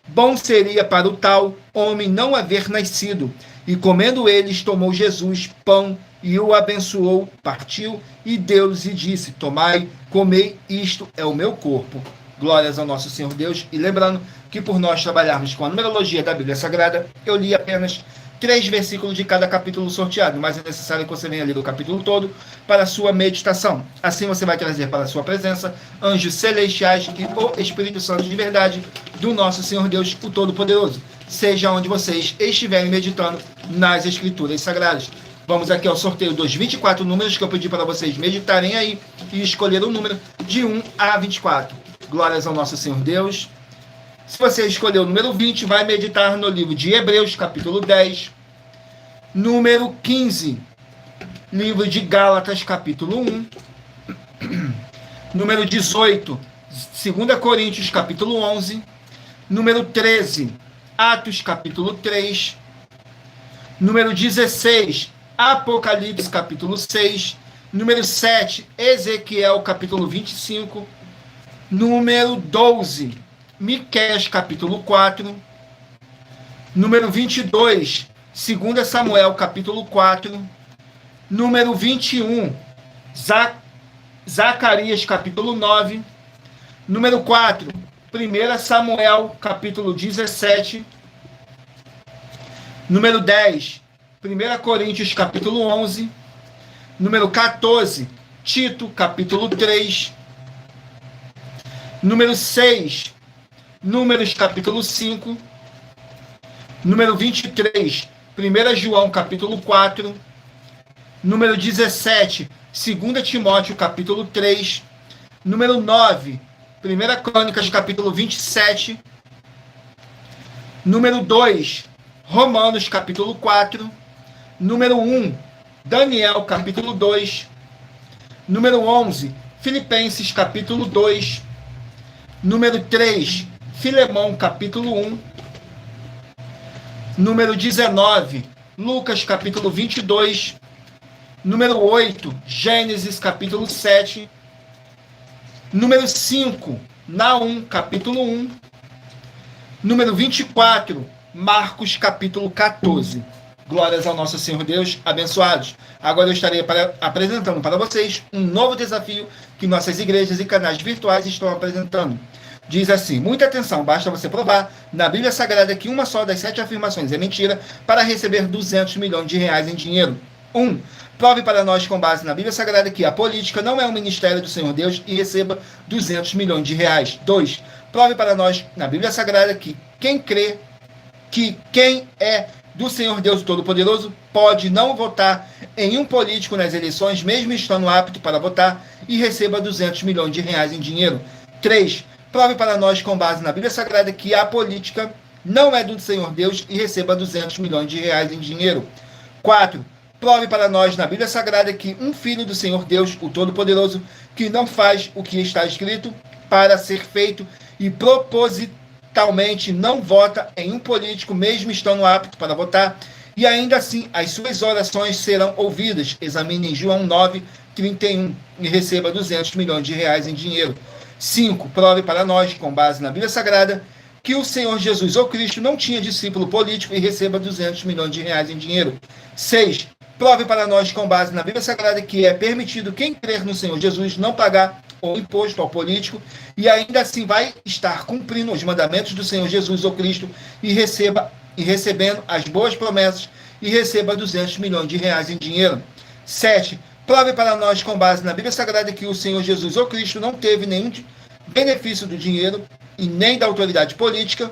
Bom seria para o tal homem não haver nascido. E comendo eles, tomou Jesus pão e o abençoou, partiu e deu-lhes e disse: Tomai, comei, isto é o meu corpo. Glórias ao nosso Senhor Deus. E lembrando que por nós trabalharmos com a numerologia da Bíblia Sagrada, eu li apenas 3 versículos de cada capítulo sorteado, mas é necessário que você venha ler o capítulo todo para a sua meditação. Assim você vai trazer para a sua presença anjos celestiais e o Espírito Santo de verdade do nosso Senhor Deus, o Todo-Poderoso, seja onde vocês estiverem meditando nas Escrituras Sagradas. Vamos aqui ao sorteio dos 24 números que eu pedi para vocês meditarem aí e escolher o número de 1 a 24. Glórias ao nosso Senhor Deus. Se você escolher o número 20, vai meditar no livro de Hebreus, capítulo 10. Número 15, livro de Gálatas, capítulo 1. Número 18, 2 Coríntios, capítulo 11. Número 13, Atos, capítulo 3. Número 16, Apocalipse, capítulo 6. Número 7, Ezequiel, capítulo 25. Número 12, Miqueias, capítulo 4. Número 22, 2 Samuel, capítulo 4. Número 21, Zacarias, capítulo 9. Número 4, 1 Samuel, capítulo 17. Número 10, 1 Coríntios, capítulo 11. Número 14, Tito, capítulo 3. Número 6, Números, capítulo 5. Número 23, 1 João, capítulo 4. Número 17, 2 Timóteo, capítulo 3. Número 9, 1 Crônicas, capítulo 27. Número 2, Romanos, capítulo 4. Número 1, Daniel, capítulo 2. Número 11, Filipenses, capítulo 2. Número 3, Filemão, capítulo 1. Número 19, Lucas, capítulo 22. Número 8, Gênesis, capítulo 7. Número 5, Naum, capítulo 1. Número 24, Marcos, capítulo 14. Glórias ao nosso Senhor Deus, abençoados. Agora eu estarei apresentando para vocês um novo desafio que nossas igrejas e canais virtuais estão apresentando. Diz assim: muita atenção, basta você provar na Bíblia Sagrada que uma só das 7 afirmações é mentira para receber 200 milhões de reais em dinheiro. 1. Prove para nós com base na Bíblia Sagrada que a política não é um ministério do Senhor Deus e receba 200 milhões de reais. 2. Prove para nós na Bíblia Sagrada que quem crê que quem é do Senhor Deus Todo-Poderoso pode não votar em um político nas eleições, mesmo estando apto para votar, e receba 200 milhões de reais em dinheiro. 3. Prove para nós, com base na Bíblia Sagrada, que a política não é do Senhor Deus e receba 200 milhões de reais em dinheiro. 4. Prove para nós na Bíblia Sagrada que um filho do Senhor Deus, o Todo-Poderoso, que não faz o que está escrito para ser feito e propositalmente não vota em um político, mesmo estando apto para votar, e ainda assim as suas orações serão ouvidas. Examine em João 9:31 e receba 200 milhões de reais em dinheiro. 5. Prove para nós, com base na Bíblia Sagrada, que o Senhor Jesus ou Cristo não tinha discípulo político e receba 200 milhões de reais em dinheiro. 6. Prove para nós, com base na Bíblia Sagrada, que é permitido quem crer no Senhor Jesus não pagar o imposto ao político e ainda assim vai estar cumprindo os mandamentos do Senhor Jesus ou Cristo e recebendo as boas promessas e receba 200 milhões de reais em dinheiro. 7. Prove para nós, com base na Bíblia Sagrada, que o Senhor Jesus ou Cristo não teve nenhum benefício do dinheiro e nem da autoridade política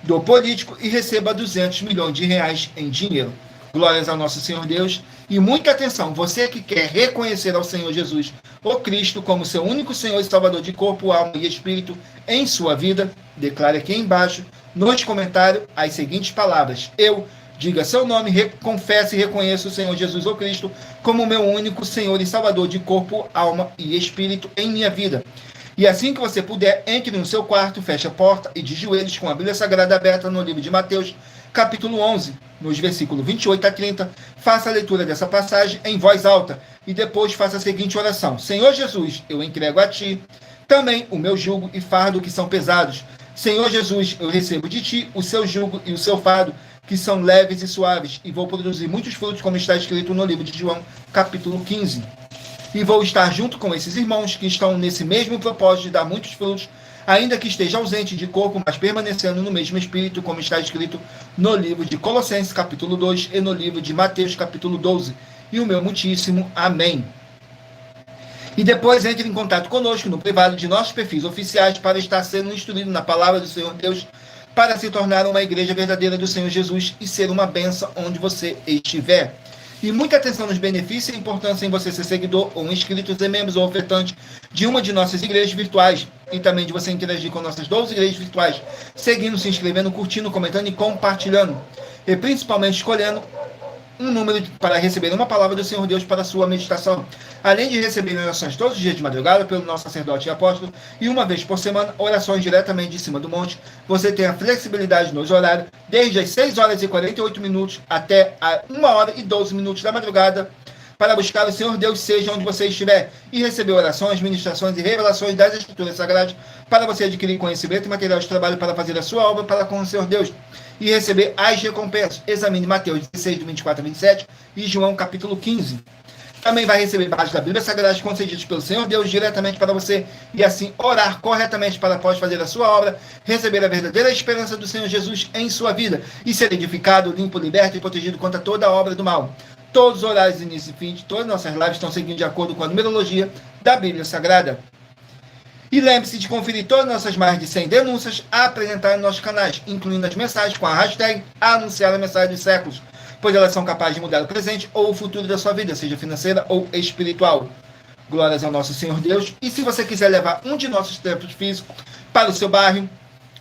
do político e receba 200 milhões de reais em dinheiro. Glórias ao nosso Senhor Deus. E muita atenção, você que quer reconhecer ao Senhor Jesus ou Cristo como seu único Senhor e Salvador de corpo, alma e espírito em sua vida, declare aqui embaixo, nos comentários, as seguintes palavras: eu, diga seu nome, confesse e reconheça o Senhor Jesus ou Cristo como meu único Senhor e Salvador de corpo, alma e espírito em minha vida. E assim que você puder, entre no seu quarto, feche a porta e de joelhos com a Bíblia Sagrada aberta no livro de Mateus, capítulo 11, nos versículos 28 a 30, faça a leitura dessa passagem em voz alta e depois faça a seguinte oração: Senhor Jesus, eu entrego a Ti também o meu jugo e fardo que são pesados. Senhor Jesus, eu recebo de Ti o seu jugo e o seu fardo que são leves e suaves, e vou produzir muitos frutos, como está escrito no livro de João, capítulo 15. E vou estar junto com esses irmãos que estão nesse mesmo propósito de dar muitos frutos, ainda que esteja ausente de corpo, mas permanecendo no mesmo espírito, como está escrito no livro de Colossenses, capítulo 2, e no livro de Mateus, capítulo 12. E o meu muitíssimo amém. E depois entre em contato conosco no privado de nossos perfis oficiais para estar sendo instruído na palavra do Senhor Deus, para se tornar uma igreja verdadeira do Senhor Jesus e ser uma bênção onde você estiver. E muita atenção nos benefícios e importância em você ser seguidor ou inscrito, ser membro ou ofertante de uma de nossas igrejas virtuais e também de você interagir com nossas 12 igrejas virtuais, seguindo, se inscrevendo, curtindo, comentando e compartilhando. E principalmente escolhendo um número para receber uma palavra do Senhor Deus para a sua meditação. Além de receber orações todos os dias de madrugada pelo nosso sacerdote e apóstolo, e uma vez por semana, orações diretamente de cima do monte, você tem a flexibilidade nos horários, desde as 6 horas e 48 minutos até a 1 hora e 12 minutos da madrugada, para buscar o Senhor Deus, seja onde você estiver, e receber orações, ministrações e revelações das Escrituras Sagradas, para você adquirir conhecimento e material de trabalho para fazer a sua obra para com o Senhor Deus, e receber as recompensas. Examine Mateus 16, do 24 a 27, e João capítulo 15. Também vai receber bases da Bíblia Sagrada concedidos pelo Senhor Deus diretamente para você, e assim orar corretamente para após fazer a sua obra, receber a verdadeira esperança do Senhor Jesus em sua vida, e ser edificado, limpo, liberto e protegido contra toda a obra do mal. Todos os horários, início e fim de todas as nossas lives estão seguindo de acordo com a numerologia da Bíblia Sagrada. E lembre-se de conferir todas as nossas mais de 100 denúncias a apresentar em nossos canais, incluindo as mensagens com a hashtag Anunciar a Mensagem dos Séculos, pois elas são capazes de mudar o presente ou o futuro da sua vida, seja financeira ou espiritual. Glórias ao nosso Senhor Deus. E se você quiser levar um de nossos templos físicos para o seu bairro,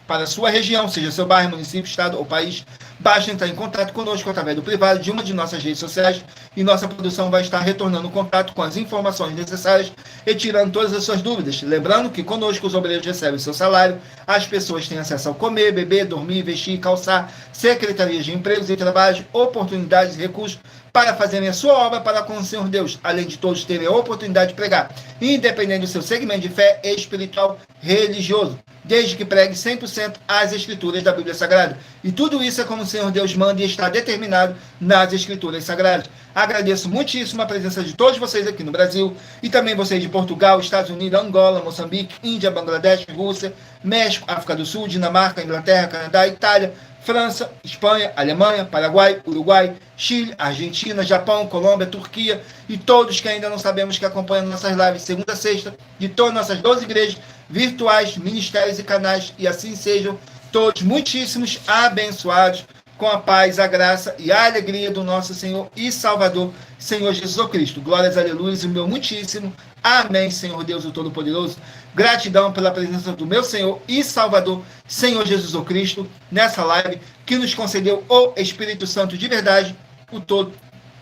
para a sua região, seja seu bairro, município, estado ou país, basta entrar em contato conosco através do privado de uma de nossas redes sociais e nossa produção vai estar retornando o contato com as informações necessárias e tirando todas as suas dúvidas. Lembrando que conosco os obreiros recebem seu salário, as pessoas têm acesso ao comer, beber, dormir, vestir, calçar, secretarias de empregos e trabalhos, oportunidades e recursos para fazerem a sua obra para com o Senhor Deus, além de todos terem a oportunidade de pregar, independente do seu segmento de fé espiritual religioso, desde que pregue 100% as Escrituras da Bíblia Sagrada. E tudo isso é como o Senhor Deus manda e está determinado nas Escrituras Sagradas. Agradeço muitíssimo a presença de todos vocês aqui no Brasil, e também vocês de Portugal, Estados Unidos, Angola, Moçambique, Índia, Bangladesh, Rússia, México, África do Sul, Dinamarca, Inglaterra, Canadá, Itália, França, Espanha, Alemanha, Paraguai, Uruguai, Chile, Argentina, Japão, Colômbia, Turquia e todos que ainda não sabemos que acompanham nossas lives segunda a sexta, de todas nossas 12 igrejas virtuais, ministérios e canais, e assim sejam todos muitíssimos abençoados com a paz, a graça e a alegria do nosso Senhor e Salvador, Senhor Jesus Cristo. Glórias, aleluias, e o meu muitíssimo amém, Senhor Deus, o Todo-Poderoso. Gratidão pela presença do meu Senhor e Salvador, Senhor Jesus Cristo, nessa live, que nos concedeu o Espírito Santo de verdade, o todo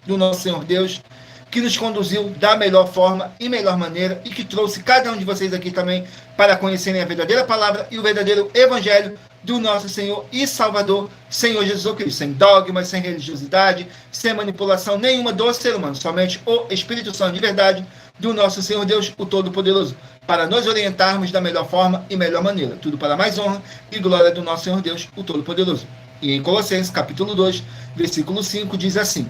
do nosso Senhor Deus, que nos conduziu da melhor forma e melhor maneira, e que trouxe cada um de vocês aqui também para conhecerem a verdadeira palavra e o verdadeiro evangelho do nosso Senhor e Salvador, Senhor Jesus Cristo, sem dogmas, sem religiosidade, sem manipulação nenhuma do ser humano, somente o Espírito Santo de verdade do nosso Senhor Deus, o Todo-Poderoso, para nos orientarmos da melhor forma e melhor maneira, tudo para mais honra e glória do nosso Senhor Deus, o Todo-Poderoso. E em Colossenses, capítulo 2, versículo 5, diz assim: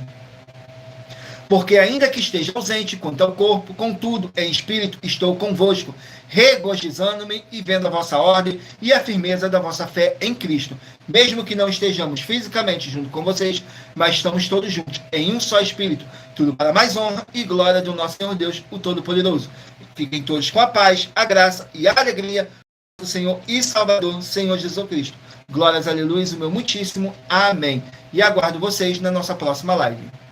porque ainda que esteja ausente quanto ao corpo, contudo, em espírito estou convosco, regozijando-me e vendo a vossa ordem e a firmeza da vossa fé em Cristo. Mesmo que não estejamos fisicamente junto com vocês, mas estamos todos juntos, em um só espírito, tudo para mais honra e glória do nosso Senhor Deus, o Todo-Poderoso. Fiquem todos com a paz, a graça e a alegria do Senhor e Salvador, Senhor Jesus Cristo. Glórias, aleluia, o meu muitíssimo amém. E aguardo vocês na nossa próxima live.